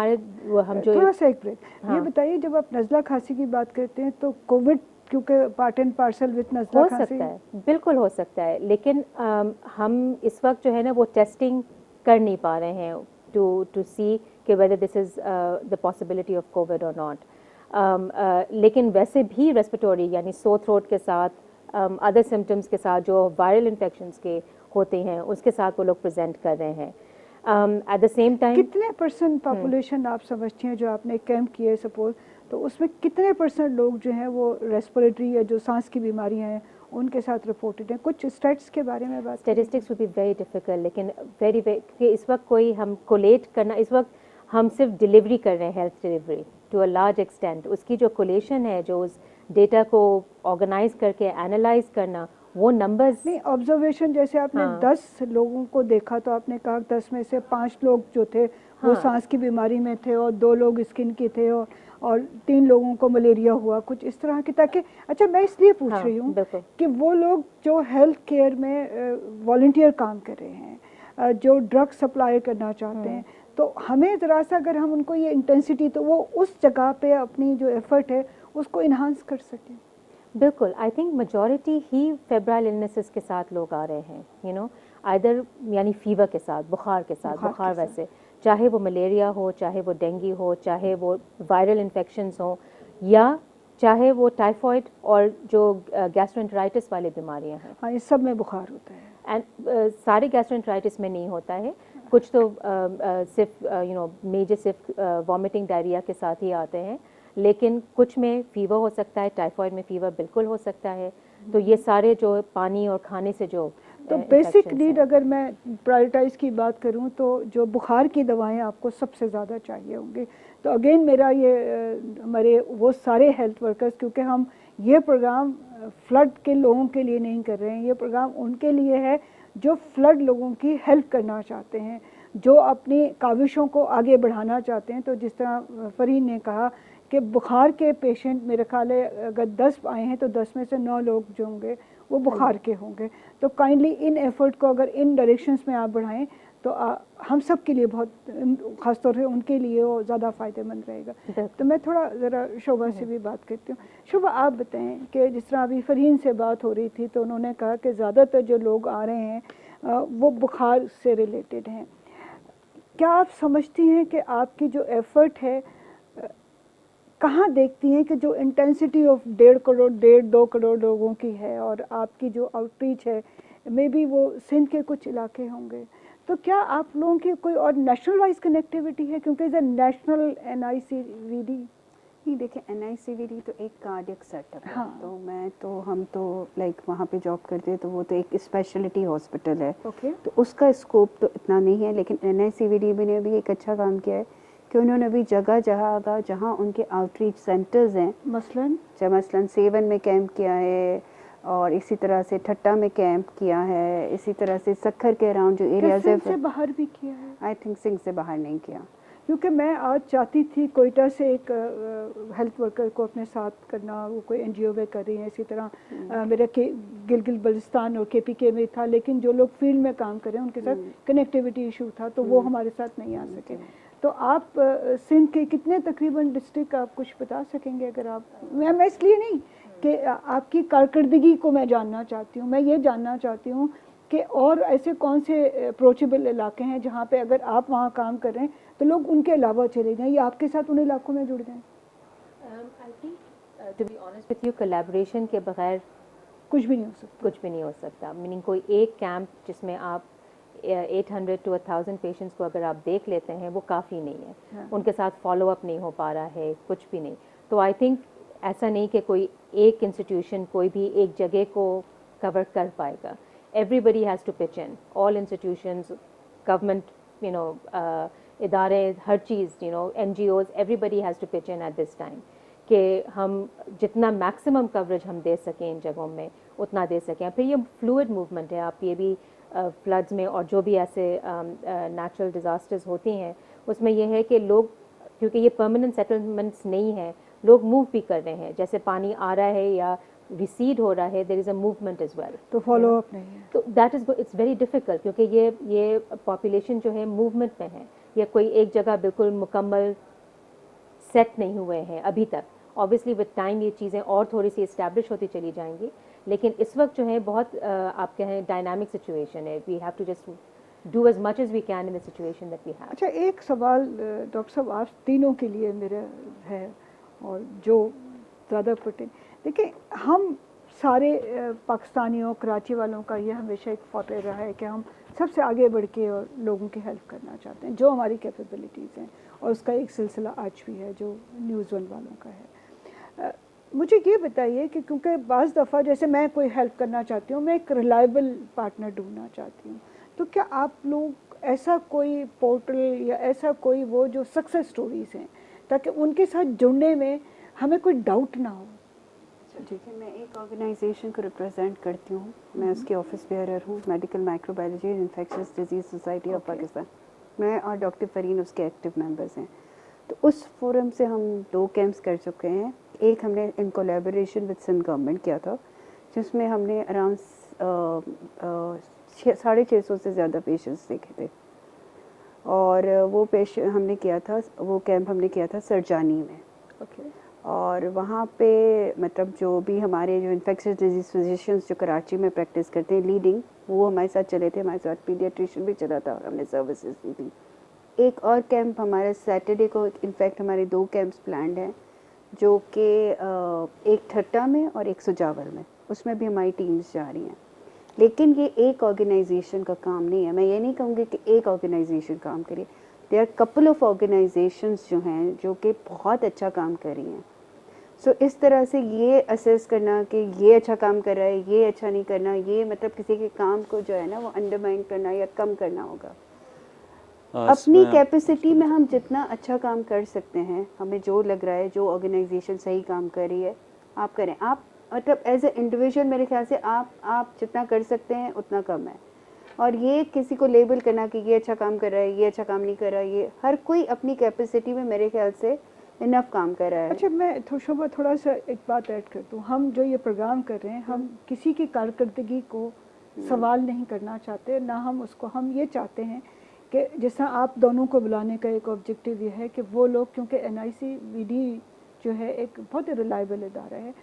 E: जो
A: थोड़ा सा एक ब्रेक, ये बताइए जब आप नज़ला खांसी की बात करते हैं तो कोविड क्योंकि पार्ट एंड पार्सल विद नज़ला खांसी हो
E: सकता है, बिल्कुल हो सकता है, लेकिन हम इस वक्त जो है ना वो टेस्टिंग कर नहीं पा रहे हैं टू सी कि whether this is the possibility of Covid और नॉट। लेकिन वैसे भी रेस्पिरेटरी यानी सो थ्रोट के साथ, अदर सिम्टम्स के साथ जो वायरल इन्फेक्शंस के होते हैं उसके साथ वो लोग प्रेजेंट कर रहे हैं। एट द सेम टाइम
A: कितने % पॉपुलेशन आप समझती हैं जो आपने कैंप किए सपोज, तो उसमें कितने % लोग जो हैं वो रेस्पिरेटरी या जो सांस की बीमारियां हैं उनके साथ रिपोर्टेड हैं? कुछ स्टैट्स के बारे में बात,
E: statistics would be very difficult, लेकिन वेरी इस वक्त कोई हम कोलेट करना, इस वक्त हम सिर्फ डिलीवरी कर रहे हैं, health delivery to a large extent. उसकी जो कोलेशन है, जो उस डेटा को ऑर्गेनाइज करके एनालाइज करना, वो नंबर्स
A: नहीं, ऑब्जर्वेशन जैसे आपने 10 लोगों को देखा तो आपने कहा 10 में से 5 लोग जो थे वो सांस की बीमारी में थे और 2 लोग स्किन के थे और 3 लोगों को मलेरिया हुआ, कुछ इस तरह की, ताकि अच्छा मैं इसलिए पूछ रही हूँ कि वो लोग जो हेल्थ केयर में वॉलंटियर काम कर रहे हैं, जो ड्रग सप्लाई करना चाहते हैं, तो हमें ज़रा सा अगर हम उनको ये इंटेंसिटी, तो वो उस जगह पे अपनी जो एफर्ट है उसको इन्हांस कर सकें।
E: बिल्कुल, I think majority he febrile illnesses के साथ लोग आ रहे हैं, आइदर यानी फीवर के साथ, बुखार के साथ, बुखार वैसे चाहे वो मलेरिया हो, चाहे वो डेंगू हो, चाहे वो वायरल इन्फेक्शंस हो, या चाहे वो टाइफॉइड और जो गैस्ट्रोएंटेराइटिस वाली बीमारियां हैं।
A: हाँ, इस सब में बुखार होता है
E: एंड सारे गैस्ट्रोएंटेराइटिस में नहीं होता है, कुछ तो सिर्फ मेजर सिर्फ वॉमिटिंग डायरिया के साथ ही आते हैं, लेकिन कुछ में फ़ीवर हो सकता है, टाइफाइड में फ़ीवर बिल्कुल हो सकता है। तो ये सारे जो पानी और खाने से जो
A: तो बेसिक नीड अगर मैं प्रायोरिटाइज की बात करूं तो जो बुखार की दवाएं आपको सबसे ज़्यादा चाहिए होंगी। तो अगेन मेरा ये हमारे वो सारे हेल्थ वर्कर्स, क्योंकि हम ये प्रोग्राम फ्लड के लोगों के लिए नहीं कर रहे हैं, ये प्रोग्राम उनके लिए है जो फ्लड लोगों की हेल्प करना चाहते हैं, जो अपनी काविशों को आगे बढ़ाना चाहते हैं। तो जिस तरह फरीन ने कहा कि बुखार के पेशेंट मेरे ख्याल है अगर 10 आए हैं तो 10 में से 9 लोग जो होंगे वो बुखार के होंगे। तो काइंडली इन एफर्ट को अगर इन डायरेक्शंस में आप बढ़ाएं तो हम सब के लिए बहुत, ख़ासतौर से उनके लिए वो ज़्यादा फ़ायदेमंद रहेगा। तो मैं थोड़ा ज़रा शोभा से भी बात करती हूँ। शोभा, आप बताएं कि जिस तरह अभी फरहीन से बात हो रही थी तो उन्होंने कहा कि ज़्यादातर जो लोग आ रहे हैं वो बुखार से रिलेटेड हैं। क्या आप समझती हैं कि आपकी जो एफ़र्ट है कहाँ देखती हैं कि जो इंटेंसिटी ऑफ 1.5 करोड़ 1.5-2 करोड़ लोगों की है और आपकी जो आउटरीच है मे बी वो सिंध के कुछ इलाके होंगे, तो क्या आप लोगों की कोई और नेशनल वाइज कनेक्टिविटी है, क्योंकि इज़ अ नेशनल NICVD?
F: नहीं, देखिए NICVD तो एक कार्डियक सेटअप है।
A: हाँ।
F: तो हम तो लाइक वहाँ पे जॉब करते हैं, तो वो तो एक स्पेशलिटी हॉस्पिटल है।
A: ओके।
F: तो उसका स्कोप तो इतना नहीं है, लेकिन NICVD ने भी एक अच्छा काम किया है कि उन्होंने भी जगह जहाँ उनके आउटरीच सेंटर्स हैं, मसलन सेवन में कैंप किया है और इसी तरह से ठट्टा में कैंप किया है, इसी तरह से सक्खर के अराउंड जो एरियाज है,
A: से बाहर भी किया है।
F: आई थिंक सिंह से बाहर नहीं किया,
A: क्योंकि मैं आज चाहती थी कोयटा से एक हेल्थ वर्कर को अपने साथ करना, वो कोई NGO में कर रही हैं। इसी तरह मेरा गिलगित बल्तिस्तान और KPK में था, लेकिन जो लोग फील्ड में काम कर रहे हैं उनके साथ कनेक्टिविटी इशू था, तो वो हमारे साथ नहीं आ सके। तो आप सिंध के कितने तकरीबन डिस्ट्रिक्ट आप कुछ बता सकेंगे? अगर आप, मैं इसलिए नहीं कि आपकी कारकर्दगी को मैं जानना चाहती हूँ, मैं ये जानना चाहती हूँ कि और ऐसे कौन से अप्रोचेबल इलाके हैं जहाँ पे अगर आप वहाँ काम कर रहे हैं तो लोग उनके अलावा चले जाएं या आपके साथ उन इलाकों में जुड़ जाएं।
E: I think to be honest with you, collaboration के बगैर
A: कुछ भी नहीं हो सकता।
E: कुछ भी नहीं हो सकता। मीनिंग कोई एक कैंप जिसमें आप 800 to 1000 पेशेंट्स को अगर आप देख लेते हैं वो काफ़ी नहीं है।
A: हाँ।
E: उनके साथ फॉलो अप नहीं हो पा रहा है, कुछ भी नहीं। तो आई थिंक ऐसा नहीं कि कोई एक इंस्टीट्यूशन कोई भी एक जगह को कवर कर पाएगा। Everybody has to pitch in, all institutions, government इदारे, हर चीज़, NGOs, everybody has to pitch in at this time कि हम जितना मैक्सिमम कवरेज हम दे सकें इन जगहों में उतना दे सकें। फिर ये फ्लूइड मूवमेंट है, आप ये भी फ्लड्स में और जो भी ऐसे नेचुरल डिज़ास्टर्स होती हैं उसमें यह है कि लोग, क्योंकि ये परमानेंट सेटलमेंट्स नहीं है, लोग मूव भी कर रहे हैं। जैसे पानी आ रहा है या रिसीड हो रहा है, there is a movement as well.
A: तो फॉलो अप नहीं है,
E: तो that is, it's very difficult, क्योंकि ये पॉपुलेशन जो है मूवमेंट में है, या कोई एक जगह बिल्कुल मुकम्मल सेट नहीं हुए हैं अभी तक। ऑब्वियसली विद टाइम ये चीज़ें और थोड़ी सी इस्टेब्लिश होती चली जाएंगी, लेकिन इस वक्त जो है बहुत आप कहें डायनामिक सिचुएशन है। We have to just do as much as we can in the situation that we have.
A: अच्छा, एक सवाल डॉक्टर साहब आप तीनों के लिए मेरा है और जो ज़्यादा पटे, देखिए हम सारे पाकिस्तानियों, कराची वालों का ये हमेशा एक फॉर्टे रहा है कि हम सबसे आगे बढ़ के और लोगों की हेल्प करना चाहते हैं जो हमारी कैपेबिलिटीज़ हैं, और उसका एक सिलसिला आज भी है जो न्यूज़ 1 वालों का है। मुझे ये बताइए कि क्योंकि बाज़ दफ़ा जैसे मैं कोई हेल्प करना चाहती हूँ, मैं एक रिलायबल पार्टनर ढूंढना चाहती हूँ, तो क्या आप लोग ऐसा कोई पोर्टल या ऐसा कोई वो जो सक्सेस स्टोरीज़ हैं ताकि उनके साथ जुड़ने में हमें कोई डाउट ना हो?
F: ठीक है, मैं एक ऑर्गेनाइजेशन को रिप्रेजेंट करती हूँ, मैं उसकी ऑफिस बेयरर हूँ, medical microbiology and infectious disease society of Pakistan. मैं और डॉक्टर फरीन उसके एक्टिव मेंबर्स हैं। तो उस फोरम से हम 2 कैंप्स कर चुके हैं। एक हमने in collaboration with Sindh government किया था, जिसमें हमने अराउंड 650 से ज़्यादा पेशेंट्स देखे थे, और वो हमने किया था, वो कैंप हमने किया था सरजानी में।
A: ओके।
F: और वहाँ पे मतलब जो भी हमारे जो इन्फेक्शियस डिजीज़ फिजिशियंस जो कराची में प्रैक्टिस करते हैं लीडिंग, वो हमारे साथ चले थे, हमारे साथ पीडियाट्रिशियन भी चला था और हमने सर्विसेज दी थी। एक और कैंप हमारे सैटरडे को, इनफैक्ट हमारे 2 कैंप्स प्लान्ड हैं, जो कि एक ठट्टा में और एक सुजावल में, उसमें भी हमारी टीम्स जा रही हैं। लेकिन ये एक ऑर्गेनाइजेशन का काम नहीं है, मैं ये नहीं कहूँगी कि एक ऑर्गेनाइजेशन काम करे, there are couple of organizations जो हैं जो कि बहुत अच्छा काम कर रही हैं। सो इस तरह से ये असेस करना कि ये अच्छा काम कर रहा है, ये अच्छा नहीं करना, ये मतलब किसी के काम को जो है ना वो अंडरमाइन करना या कम करना होगा। अपनी कैपेसिटी में हम जितना अच्छा काम कर सकते हैं, हमें जो लग रहा है, जो ऑर्गेनाइजेशन सही काम कर रही है, आप करें। आप मतलब एज ए इंडिविजुअल मेरे ख्याल से आप जितना कर सकते हैं उतना कम है। और ये किसी को लेबल करना कि ये अच्छा काम कर रहा है, ये अच्छा काम नहीं कर रहा है, ये हर कोई अपनी कैपेसिटी में मेरे ख्याल से इनफ काम कर रहा है।
A: अच्छा, मैं शोभा थोड़ा सा एक बात ऐड कर दूँ। हम जो ये प्रोग्राम कर रहे हैं, हम किसी की कारकर्दगी को सवाल नहीं करना चाहते, ना हम उसको, हम ये चाहते हैं कि जैसा आप दोनों को बुलाने का एक ऑब्जेक्टिव ये है कि वो लोग, क्योंकि NICVD जो है एक बहुत ही रिलायबल इदारा है,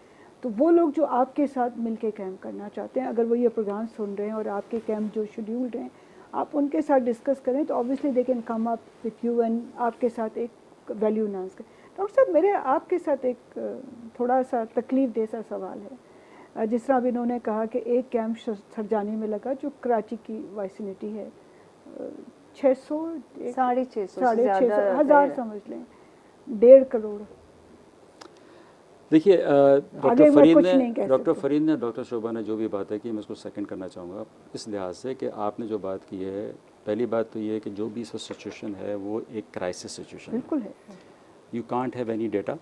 A: तो वो लोग जो आपके साथ मिलके कैंप करना चाहते हैं, अगर वो ये प्रोग्राम सुन रहे हैं और आपके कैंप जो शेड्यूल्ड हैं, आप उनके साथ डिस्कस करें तो obviously they can come up with you and आपके साथ एक वैल्यू एनहांस करें। डॉक्टर साहब, मेरे आपके साथ एक थोड़ा सा तकलीफ दे सा सवाल है। जिस तरह अभी इन्होंने कहा कि एक कैंप सरजानी में लगा जो कराची की वाइसिनिटी है, 600 650 हज़ार समझ लें, 1.5 करोड़।
B: देखिए,
A: आगे मैं कुछ नहीं कह
B: डॉक्टर
A: सकती।
B: फरीद ने, डॉक्टर शोभा ने जो भी बात है कि मैं उसको सेकंड करना चाहूँगा इस लिहाज से कि आपने जो बात की है, पहली बात तो ये है कि जो भी इस वक्त सिचुएशन है वो एक क्राइसिस सिचुएशन है।
A: बिल्कुल है।
B: You can't have any data,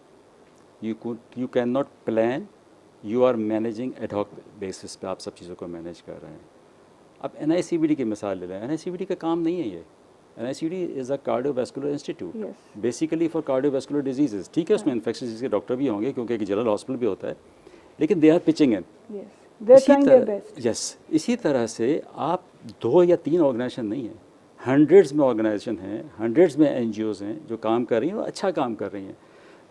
B: you can not plan, you are managing ad hoc basis पे आप सब चीज़ों को मैनेज कर रहे हैं। अब NICVD की मिसाल ले लें, NICVD का काम नहीं है ये। NICVD is a cardiovascular institute, basically for cardiovascular diseases. ठीक है, उसमें इन्फेक्शन डिजीज के डॉक्टर भी होंगे क्योंकि एक जनरल हॉस्पिटल भी होता है, लेकिन दे आर पिचिंग इन। इसी तरह से आप 2 या 3 ऑर्गेनाइजेशन नहीं है, हंड्रेड्स में ऑर्गेनाइजेशन हैं, हंड्रेड्स में NGOs हैं जो काम कर रही हैं और अच्छा काम कर रही हैं।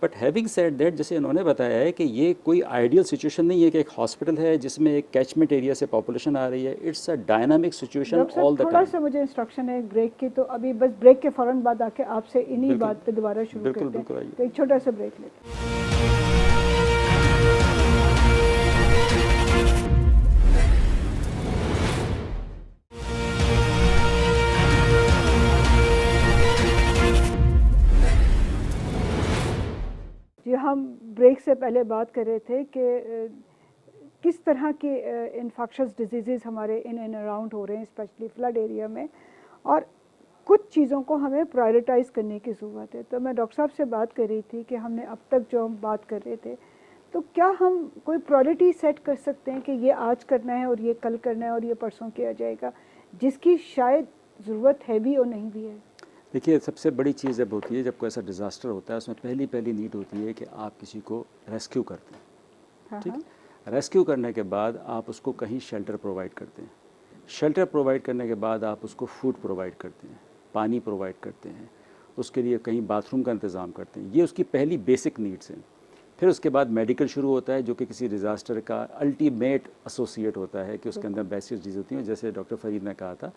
B: बट हैविंग सेड दैट, जैसे इन्होंने बताया है कि ये कोई आइडियल सिचुएशन नहीं है कि एक हॉस्पिटल है जिसमें एक कैचमेंट एरिया से पॉपुलेशन आ रही है। It's a dynamic situation all the time.
A: थोड़ा सा मुझे इंस्ट्रक्शन है ब्रेक की, तो अभी बस ब्रेक के फ़ौरन बाद आके आपसे इन्हीं बात पे दोबारा शुरू करते हैं। तो एक छोटा सा ब्रेक लेते हैं। जी, हम ब्रेक से पहले बात कर रहे थे कि किस तरह के इन्फेक्शस डिजीज़ हमारे इन एंड अराउंड हो रहे हैं, स्पेशली फ्लड एरिया में, और कुछ चीज़ों को हमें प्रायोरिटाइज़ करने की ज़रूरत है। तो मैं डॉक्टर साहब से बात कर रही थी कि हमने अब तक जो हम बात कर रहे थे, तो क्या हम कोई प्रायोरिटी सेट कर सकते हैं कि ये आज करना है और ये कल करना है और ये परसों किया जाएगा, जिसकी शायद ज़रूरत है भी और नहीं भी है?
B: देखिए, सबसे बड़ी चीज़ जब होती है, जब कोई ऐसा डिज़ास्टर होता है, उसमें पहली नीड होती है कि आप किसी को रेस्क्यू करते हैं। ठीक, रेस्क्यू करने के बाद आप उसको कहीं शेल्टर प्रोवाइड करते हैं। शेल्टर प्रोवाइड करने के बाद आप उसको फूड प्रोवाइड करते हैं, पानी प्रोवाइड करते हैं, उसके लिए कहीं बाथरूम का इंतज़ाम करते हैं। ये उसकी पहली बेसिक नीड्स हैं। फिर उसके बाद मेडिकल शुरू होता है, जो कि किसी डिज़ास्टर का अल्टीमेट एसोसिएट होता है कि उसके अंदर बेसिक चीज़ होती हैं। जैसे डॉक्टर फरीद ने कहा था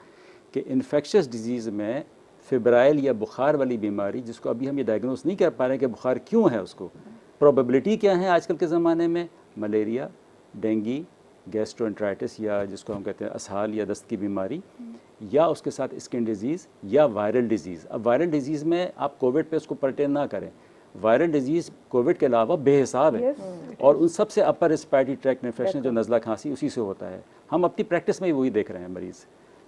B: कि इन्फेक्शस डिजीज़ में फेब्राइल या बुखार वाली बीमारी, जिसको अभी हम ये डायग्नोस नहीं कर पा रहे हैं कि बुखार क्यों है, उसको प्रोबेबिलिटी क्या है आजकल के ज़माने में, मलेरिया, डेंगी, गैस्ट्रोएंटराइटिस या जिसको हम कहते हैं असहाल या दस्त की बीमारी, या उसके साथ स्किन डिजीज़ या वायरल डिजीज़। अब वायरल डिजीज़ में आप कोविड पे उसको पर्टेन ना करें, वायरल डिजीज़ कोविड के अलावा बेहिसाब है। और उन सबसे अपर रिस्पायरेटरी ट्रैक्ट इन्फेक्शन जो नज़ला खांसी, उसी से होता है। हम अपनी प्रैक्टिस में ही वही देख रहे हैं मरीज़।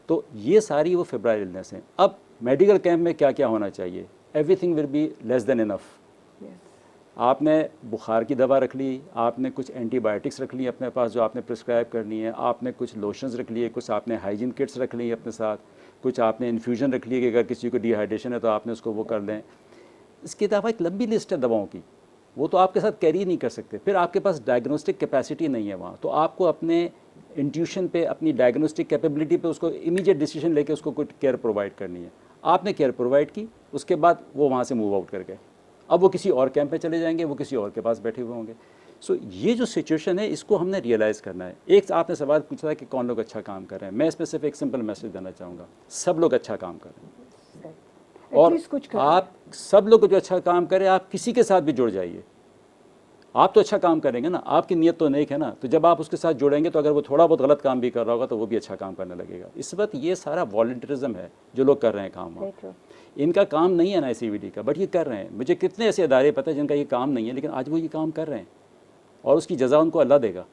B: तो ये सारी वो फेब्राइल इलनेस हैं। अब मेडिकल कैंप में क्या क्या होना चाहिए? Everything will be less than enough. आपने बुखार की दवा रख ली, आपने कुछ एंटीबायोटिक्स रख ली अपने पास जो आपने प्रिस्क्राइब करनी है, आपने कुछ लोशंस रख लिए, कुछ आपने हाइजीन किट्स रख ली अपने साथ, कुछ आपने इन्फ्यूजन रख लिए कि अगर किसी को डिहाइड्रेशन है तो आपने उसको वो कर लें। इसके अलावा एक लंबी लिस्ट है दवाओं की, वो तो आपके साथ कैरी नहीं कर सकते। फिर आपके पास डायग्नोस्टिक कैपेसिटी नहीं है वहाँ, तो आपको अपने इंट्यूशन पे, अपनी डायग्नोस्टिक कैपेबिलिटी पे उसको इमीडिएट डिसीजन लेके उसको कुछ केयर प्रोवाइड करनी है। आपने केयर प्रोवाइड की, उसके बाद वो वहाँ से मूव आउट कर गए, अब वो किसी और कैंप में चले जाएंगे, वो किसी और के पास बैठे हुए होंगे। सो ये जो सिचुएशन है, इसको हमने रियलाइज़ करना है। एक आपने सवाल पूछा था कि कौन लोग अच्छा काम कर रहे हैं, मैं इसमें सिर्फ एक सिंपल मैसेज देना चाहूँगा, सब लोग अच्छा काम कर रहे हैं। और आप सब लोग जो अच्छा काम करें, आप किसी के साथ भी जुड़ जाइए, आप तो अच्छा काम करेंगे ना, आपकी नीयत तो नेक है ना, तो जब आप उसके साथ जुड़ेंगे तो अगर वो थोड़ा बहुत गलत काम भी कर रहा होगा तो वो भी अच्छा काम करने लगेगा। इस वक्त ये सारा वॉलंटियरिज्म है जो लोग कर रहे हैं काम वहाँ। इनका काम नहीं है ना ICVD का, बट ये कर रहे हैं। मुझे कितने ऐसे इदारे पता है जिनका ये काम नहीं है, लेकिन आज वो ये काम कर रहे हैं और उसकी जज़ा उनको अल्लाह देगा।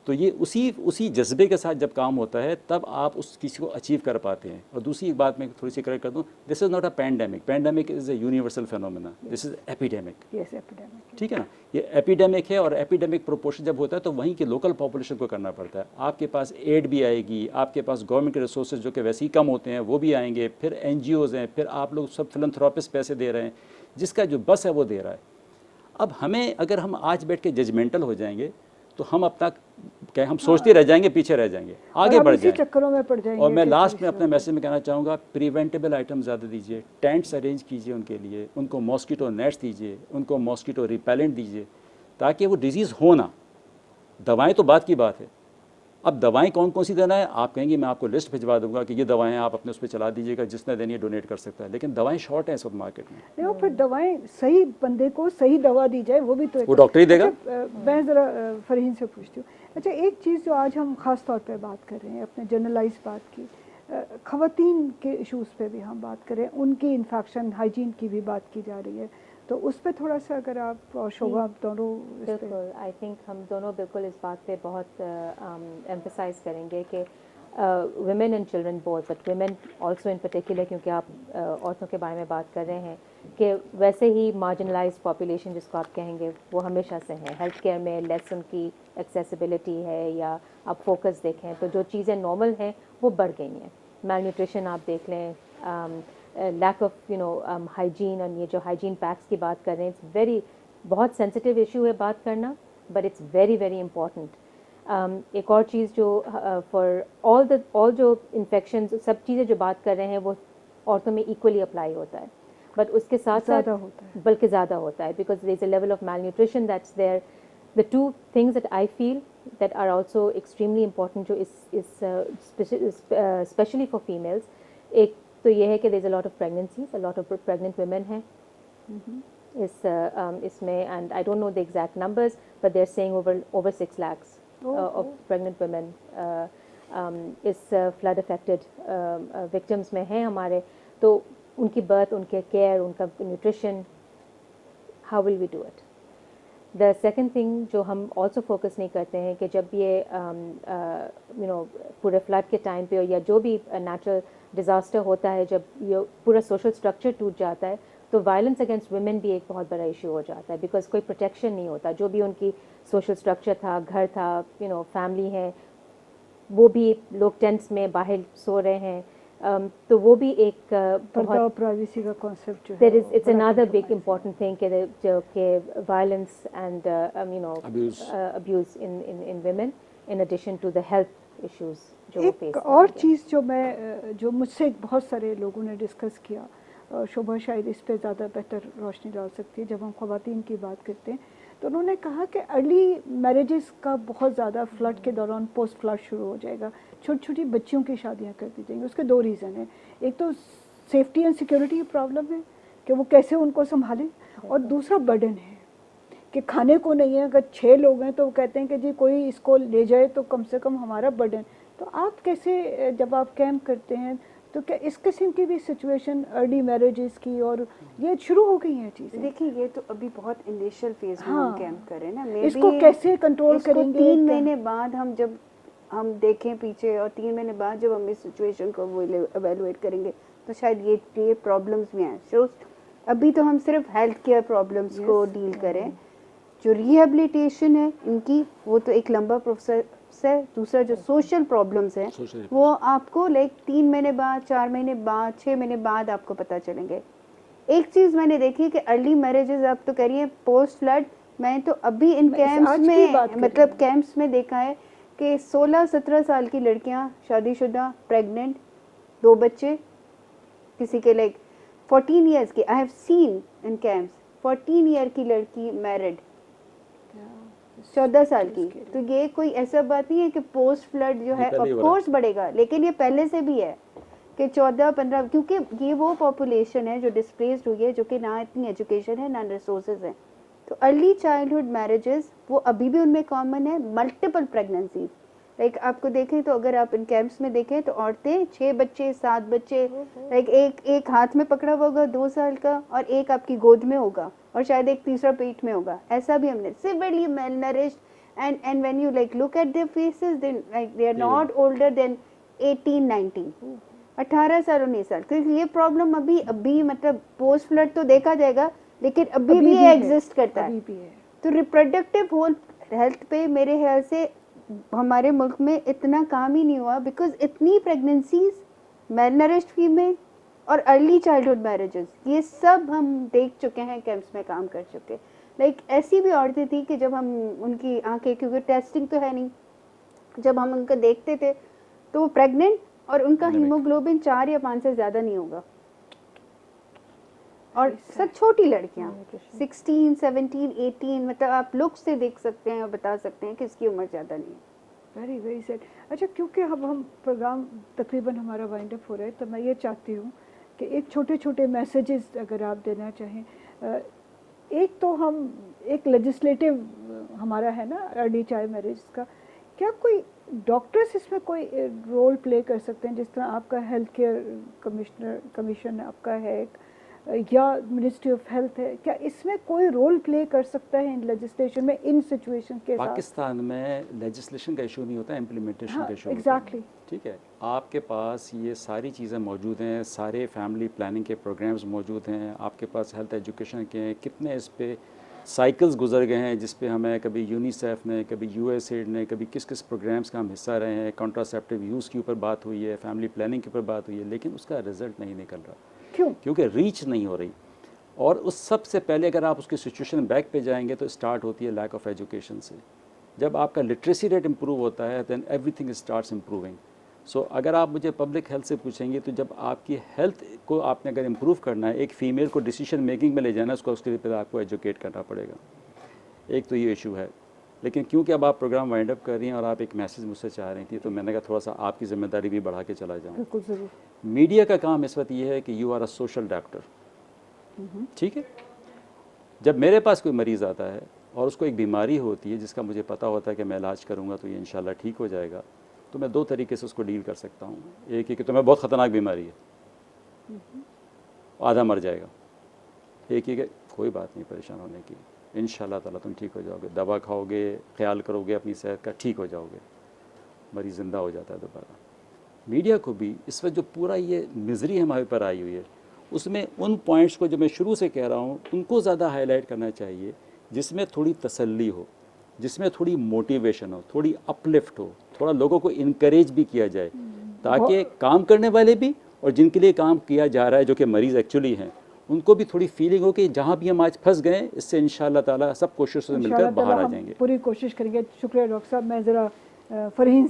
B: तो ये उसी जज्बे के साथ जब काम होता है तब आप उस किसी को अचीव कर पाते हैं। और दूसरी एक बात मैं थोड़ी सी करेक्ट कर दूँ, this is not a pandemic, pandemic is a universal phenomena, this is epidemic.
A: Yes, epidemic,
B: ठीक है ना, ये एपिडेमिक है और एपिडेमिक प्रोपोर्शन जब होता है तो वहीं की लोकल पॉपुलेशन को करना पड़ता है। आपके पास एड भी आएगी, आपके पास गवर्नमेंट के रिसोर्सेज जो कि वैसे ही कम होते हैं वो भी आएंगे, फिर NGOs हैं, फिर आप लोग सब फिलंथ्रोपिस्ट पैसे दे रहे हैं, जिसका जो बस है वो दे रहा है। अब हमें अगर हम आज बैठ के जजमेंटल हो जाएंगे तो हम अपना क्या हम सोचते रह जाएंगे, पीछे रह जाएंगे, आगे बढ़ जाएंगे,
A: चक्करों में पड़ जाएंगे।
B: और मैं लास्ट में अपने मैसेज में कहना चाहूँगा, प्रिवेंटेबल आइटम ज़्यादा दीजिए, टेंट्स अरेंज कीजिए उनके लिए, उनको मॉस्किटो नेट्स दीजिए, उनको मॉस्किटो रिपेलेंट दीजिए ताकि वो डिजीज़ हो ना। दवाएं तो बात की बात है, अब दवाएं कौन कौन सी देना है आप कहेंगे, मैं आपको लिस्ट भिजवा दूंगा कि ये दवाएं आप अपने उस पर चला दीजिएगा, जिसने देनी है डोनेट कर सकता है, लेकिन दवाएं शॉर्ट हैं इस वक्त मार्केट में।
A: नहीं, फिर दवाएं सही बंदे को सही दवा दी जाए, वो भी तो
B: वो डॉक्टर ही देगा।
A: मैं ज़रा फरहीन से पूछती हूँ, अच्छा एक चीज़ जो आज हम ख़ास तौर पे बात कर रहे हैं, अपने जनरलाइज बात की, ख़वातीन के इशूज़ पे भी हम बात करें, उनकी इन्फेक्शन हाइजीन की भी बात की जा रही है, तो उस पर थोड़ा सा अगर आप और शोभा आप दोनों
E: बिल्कुल, आई थिंक हम दोनों बिल्कुल इस बात पे बहुत एम्फसाइज करेंगे कि women and children both, but women also in particular, क्योंकि आप औरतों के बारे में बात कर रहे हैं, कि वैसे ही marginalized population जिसको आप कहेंगे वो हमेशा से है। हेल्थ केयर में लेस उनकी एक्सेसिबिलिटी है, या आप फोकस देखें तो जो चीज़ें नॉर्मल हैं वो बढ़ गई हैं। मेल न्यूट्रिशन आप देख लें, लैक ऑफ हाइजीन, और ये जो हाइजीन पैक्स की बात कर रहे हैं, इट्स वेरी बहुत सेंसिटिव इशू है बात करना, but it's very very important. एक और चीज़ जो फॉर ऑल जो इन्फेक्शन सब चीज़ें जो बात कर रहे हैं वो औरतों में इक्वली अप्लाई होता है, बट उसके साथ साथ बल्कि ज़्यादा होता है, because there is a level of malnutrition that's there. The two things that I feel that are also extremely important जो is especially for females, एक तो ये है कि there is a lot of pregnancies, a lot of pregnant women हैं इसमें, and I don't know the exact numbers, but they're saying over 6 lakhs of pregnant women इस flood affected victims में हैं हमारे। तो उनकी birth, उनके care, उनका nutrition, how will we do it? The second thing जो हम also focus नहीं करते हैं कि जब ये पूरे flood के टाइम पे या जो भी natural disaster होता है, जब ये पूरा social structure टूट जाता है तो violence against women भी एक बहुत बड़ा issue हो जाता है, because कोई protection नहीं होता। जो भी उनकी social structure था, घर था, family है, वो भी लोग tents में बाहर सो रहे हैं, तो वो भी एक बहुत
A: प्राइवेसी का कॉन्सेप्ट जो है,
E: it's another big important thing कि violence and abuse in women in addition to the health issues जो वो face
A: एक और चीज़ जो मुझसे बहुत सारे लोगों ने डिस्कस किया, शोभा शायद इस पे ज़्यादा बेहतर रोशनी डाल सकती है, जब हम ख़वातीन की बात करते हैं तो उन्होंने कहा कि अर्ली मैरिजेस का बहुत ज़्यादा फ्लड के दौरान पोस्ट फ्लड शुरू हो जाएगा, छोटी छोटी बच्चियों की शादियां कर दी जाएंगी। उसके 2 रीज़न हैं, एक तो सेफ्टी एंड सिक्योरिटी की प्रॉब्लम है कि वो कैसे उनको संभालें, और दूसरा बर्डन है कि खाने को नहीं है। अगर 6 लोग हैं तो वो कहते हैं कि जी कोई इसको ले जाए तो कम से कम हमारा बर्डन। तो आप कैसे, जब आप कैंप करते हैं तो क्या इस किस्म की भी सिचुएशन अर्ली मैरिजेस की, और ये शुरू हो गई हैं चीज़ें?
F: देखिए ये तो अभी बहुत इनिशियल फेज में हम कैंप कर रहे हैं ना,
A: इसको कैसे कंट्रोल करेंगे?
F: 3 महीने बाद हम देखें पीछे, और 3 महीने बाद जब हम इस सिचुएशन को एवेलुएट करेंगे तो शायद ये प्रॉब्लम्स भी हैं। सो अभी तो हम सिर्फ हेल्थ केयर प्रॉब्लम्स को डील करें, जो रिहेबिलिटेशन है इनकी वो तो एक लंबा प्रोसेस है। दूसरा जो सोशल प्रॉब्लम्स हैं वो आपको 3 महीने बाद, 4 महीने बाद, 6 महीने बाद आपको पता चलेंगे। एक चीज़ मैंने देखी कि अर्ली मैरिजेस आप तो कह रही हैं पोस्ट फ्लड, मैं तो अभी इन कैंप्स में मतलब कैंप्स में देखा है कि 16-17 साल की लड़कियां शादीशुदा, प्रेग्नेंट, 2 बच्चे, किसी के 14 ईयर्स की, I have seen in camps 14 year की लड़की मैरिड, 14 साल की। तो ये कोई ऐसा बात नहीं है कि पोस्ट फ्लड जो है ऑफ कोर्स बढ़ेगा, लेकिन ये पहले से भी है कि 14-15, क्योंकि ये वो पॉपुलेशन है जो डिस्प्लेस्ड हुई है, जो कि ना इतनी एजुकेशन है ना रिसोर्सेज है। तो अर्ली चाइल्डहुड मैरिजेस वो अभी भी उनमें कॉमन है, मल्टीपल प्रेगनेंसीज। लाइक आपको देखें तो अगर आप इन कैंप्स में देखें तो औरतें 6 बच्चे 7 बच्चे, लाइक एक हाथ में पकड़ा हुआ होगा 2 साल का और एक आपकी गोद में होगा और शायद एक तीसरा पेट में होगा, ऐसा भी हमने severely malnourished and when you like look at their faces then like they are not older than 18-19, 18 साल 19 साल। क्योंकि ये प्रॉब्लम अभी मतलब पोस्ट फ्लड तो देखा जाएगा लेकिन अभी भी ये एग्जिस्ट करता है। तो रिप्रोडक्टिव हेल्थ पे मेरे ख्याल से हमारे मुल्क में इतना काम ही नहीं हुआ, बिकॉज इतनी प्रेगनेंसीज, malnourished फीमेल और अर्ली चाइल्डहुड मैरिजेस, ये सब हम देख चुके हैं, कैंप्स में काम कर चुके। लाइक ऐसी भी औरतें थी कि जब हम उनकी आंखें, क्योंकि टेस्टिंग तो है नहीं, जब हम उनको देखते थे तो वो प्रेग्नेंट और उनका हीमोग्लोबिन 4 या 5 से ज़्यादा नहीं होगा, और सब छोटी लड़कियां 16, 17, 18, मतलब आप लुक से देख सकते हैं और बता सकते हैं कि इसकी उम्र ज़्यादा नहीं है।
A: Very very sad. अच्छा, क्योंकि अब हम प्रोग्राम तकरीबन हमारा वाइंड अप हो रहा है, तो मैं ये चाहती हूँ कि एक छोटे छोटे मैसेजेस अगर आप देना चाहें। एक तो हम एक लेजिस्लेटिव हमारा है ना अर्ली चाइल्ड मैरिज का, क्या कोई डॉक्टर्स इसमें कोई रोल प्ले कर सकते हैं, जिस तरह आपका हेल्थ केयर कमीशन आपका है या मिनिस्ट्री ऑफ हेल्थ है, क्या इसमें कोई रोल प्ले कर सकता है इन लेजिस्लेशन में, इन सिचुएशन के साथ?
B: पाकिस्तान में लेजिस्लेशन का इशू नहीं होता, इम्प्लीमेंटेशन का इशू
A: एग्जैक्टली,
B: ठीक है। आपके पास ये सारी चीज़ें मौजूद हैं, सारे फैमिली प्लानिंग के प्रोग्राम्स मौजूद हैं, आपके पास हेल्थ एजुकेशन के कितने इस पे साइकिल्स गुजर गए हैं, जिस पे हमें कभी यूनिसेफ ने, कभी यूएसएड ने, कभी किस किस प्रोग्राम्स का हम हिस्सा रहे हैं, कॉन्ट्रासेप्टिव यूज़ के ऊपर बात हुई है, फैमिली प्लानिंग के ऊपर बात हुई है, लेकिन उसका रिजल्ट नहीं निकल रहा।
A: क्यों?
B: क्योंकि रीच नहीं हो रही। और उस सबसे पहले अगर आप उसकी सिचुएशन बैक पे जाएंगे तो स्टार्ट होती है लैक ऑफ एजुकेशन से। जब आपका लिटरेसी रेट इम्प्रूव होता है देन एवरीथिंग स्टार्ट्स इम्प्रूविंग। सो अगर आप मुझे पब्लिक हेल्थ से पूछेंगे तो जब आपकी हेल्थ को आपने अगर इम्प्रूव करना है, एक फ़ीमेल को डिसीजन मेकिंग में ले जाना है, उसको उसके लिए पहले आपको एजुकेट करना पड़ेगा। एक तो ये इशू है। लेकिन क्योंकि अब आप प्रोग्राम वाइंड अप कर रही हैं और आप एक मैसेज मुझसे चाह रही थी, तो मैंने कहा थोड़ा सा आपकी ज़िम्मेदारी भी बढ़ा के चला जाऊँ।
A: बिल्कुल ज़रूर।
B: मीडिया का काम इस वक्त ये है कि you are a social doctor, ठीक है। जब मेरे पास कोई मरीज़ आता है और उसको एक बीमारी होती है जिसका मुझे पता होता है कि मैं इलाज करूँगा तो ये इंशाल्लाह ठीक हो जाएगा, तो मैं 2 तरीके से उसको डील कर सकता हूँ। एक है कि तुम्हें बहुत ख़तरनाक बीमारी है, आधा मर जाएगा। एक ही कि कोई बात नहीं परेशान होने की, इंशाल्लाह ताला तुम ठीक हो जाओगे, दवा खाओगे, ख्याल करोगे अपनी सेहत का, ठीक हो जाओगे, मरीज़ ज़िंदा हो जाता है दोबारा। मीडिया को भी इस वक्त जो पूरा ये मिज़री हमारे ऊपर आई हुई है, उसमें उन पॉइंट्स को जो मैं शुरू से कह रहा हूँ उनको ज़्यादा हाईलाइट करना चाहिए, जिसमें थोड़ी तसल्ली हो, जिसमें थोड़ी मोटिवेशन हो, थोड़ी अपलिफ्ट हो, थोड़ा लोगों को इनकरेज भी किया जाए, ताकि काम करने वाले भी और जिनके लिए काम किया जा रहा है, जो कि मरीज़ एक्चुअली हैं, उनको भी थोड़ी फीलिंग हो कि जहाँ भी हम आज फंस गए, इससे इंशाअल्लाह ताला सब कोशिशों से मिलकर बाहर आ जाएंगे।
A: पूरी कोशिश करेंगे। शुक्रिया डॉक्टर साहब। मैं ज़रा फ़रहीन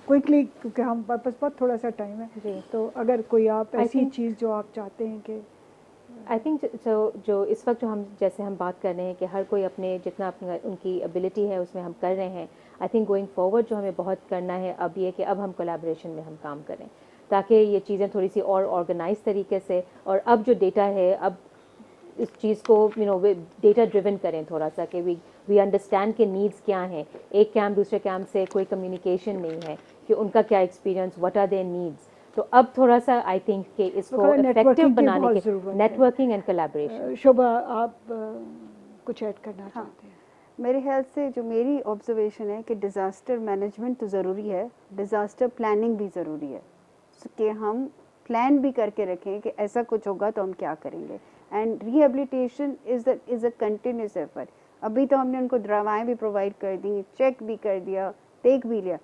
A: क्विकली, क्योंकि हम पास बहुत थोड़ा सा टाइम है जी, तो अगर कोई आप ऐसी चीज़ जो आप चाहते हैं कि
E: आई थिंक जो इस वक्त जो हम जैसे हम बात कर रहे हैं कि हर कोई अपने जितना अपनी उनकी एबिलिटी है उसमें हम कर रहे हैं, आई थिंक गोइंग फॉरवर्ड जो हमें बहुत करना है अब ये कि अब हम कोलैबोरेशन में हम काम करें, ताकि ये चीज़ें थोड़ी सी और ऑर्गेनाइज तरीके से, और अब जो डेटा है अब इस चीज़ को डेटा ड्रिवन करें थोड़ा सा, कि वी अंडरस्टैंड के नीड्स क्या हैं। एक कैंप दूसरे कैंप से कोई कम्युनिकेशन नहीं है कि उनका क्या experience, what are their needs. तो अब थोड़ा सा आई थिंक कि इसको इफेक्टिव बनाने के नेटवर्किंग एंड कोलैबोरेशन।
A: शोभा, आप कुछ ऐड करना चाहते हैं?
F: मेरे ख्याल से जो मेरी ऑब्जर्वेशन है कि डिज़ास्टर मैनेजमेंट तो ज़रूरी है, डिज़ास्टर प्लानिंग भी ज़रूरी है, कि हम प्लान भी करके रखें कि ऐसा कुछ होगा तो हम क्या करेंगे। And rehabilitation is a continuous effort. अभी तो हमने उनको दवाएं भी प्रोवाइड कर दी, चेक भी कर दिया, देख भी लिया,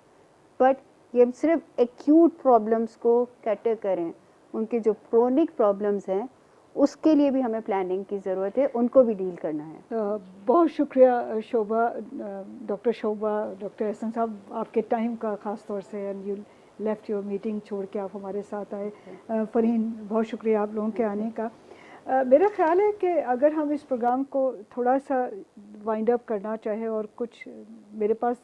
F: बट ये सिर्फ एक्यूट प्रॉब्लम्स को कैटर करें, उनके जो क्रोनिक प्रॉब्लम्स हैं उसके लिए भी हमें प्लानिंग की ज़रूरत है, उनको भी डील करना है।
A: बहुत शुक्रिया शोभा, डॉक्टर शोभा, डॉक्टर एहसन साहब, आपके टाइम का ख़ास तौर से, and you left your meeting छोड़ के आप हमारे साथ आए। फ़रहीन, बहुत शुक्रिया आप लोगों के आने का। मेरा ख्याल है कि अगर हम इस प्रोग्राम को थोड़ा सा वाइंड अप करना चाहें, और कुछ मेरे पास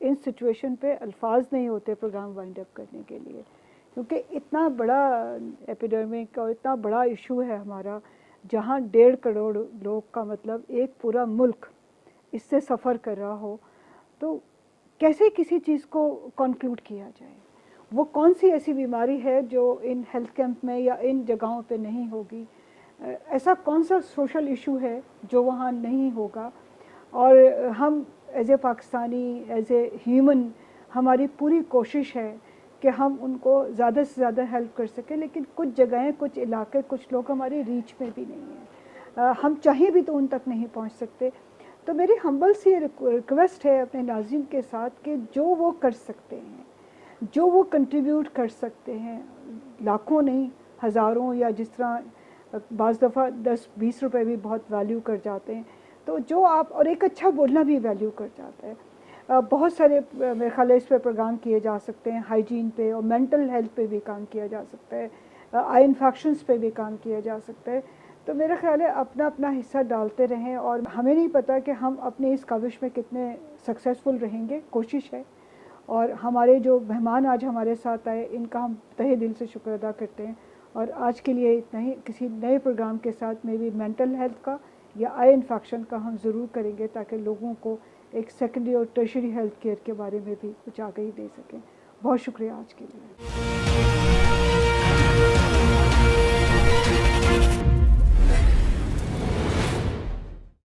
A: इन सिचुएशन पे अल्फाज नहीं होते प्रोग्राम वाइंड अप करने के लिए, क्योंकि इतना बड़ा एपिडेमिक और इतना बड़ा इशू है हमारा, जहाँ 1.5 करोड़ लोग का मतलब एक पूरा मुल्क इससे सफ़र कर रहा हो, तो कैसे किसी चीज़ को कंक्लूड किया जाए? वो कौन सी ऐसी बीमारी है जो इन हेल्थ कैंप में या इन जगहों पे नहीं होगी? ऐसा कौन सा सोशल इशू है जो वहाँ नहीं होगा? और हम as a Pakistani, as a human, हमारी पूरी कोशिश है कि हम उनको ज़्यादा से ज़्यादा हेल्प कर सकें, लेकिन कुछ जगहें, कुछ इलाके, कुछ लोग हमारी रीच में भी नहीं हैं। हम चाहे भी तो उन तक नहीं पहुंच सकते। तो मेरी हम्बल सी रिक्वेस्ट है अपने नाज़रीन के साथ कि जो वो कर सकते हैं, जो वो कंट्रीब्यूट कर सकते हैं, लाखों नहीं हज़ारों, या जिस तरह बाज़ दफ़ा 10-20 रुपए भी बहुत वैल्यू कर जाते हैं, तो जो आप, और एक अच्छा बोलना भी वैल्यू कर जाता है। बहुत सारे मेरे ख्याल है इस पे प्रोग्राम किए जा सकते हैं, हाइजीन पे और मेंटल हेल्थ पे भी काम किया जा सकता है, आई इन्फेक्शंस पे भी काम किया जा सकता है। तो मेरा ख्याल है अपना अपना हिस्सा डालते रहें, और हमें नहीं पता कि हम अपने इस काविश में कितने सक्सेसफुल रहेंगे, कोशिश है। और हमारे जो मेहमान आज हमारे साथ आए, इनका हम तहे दिल से शुक्र अदा करते हैं। और आज के लिए इतना ही। किसी नए प्रोग्राम के साथ में भी मेंटल हेल्थ का या आई इन्फेक्शन का हम ज़रूर करेंगे, ताकि लोगों को एक सेकेंडरी और टर्शरी हेल्थ केयर के बारे में भी कुछ आगाही दे सकें। बहुत शुक्रिया आज के लिए।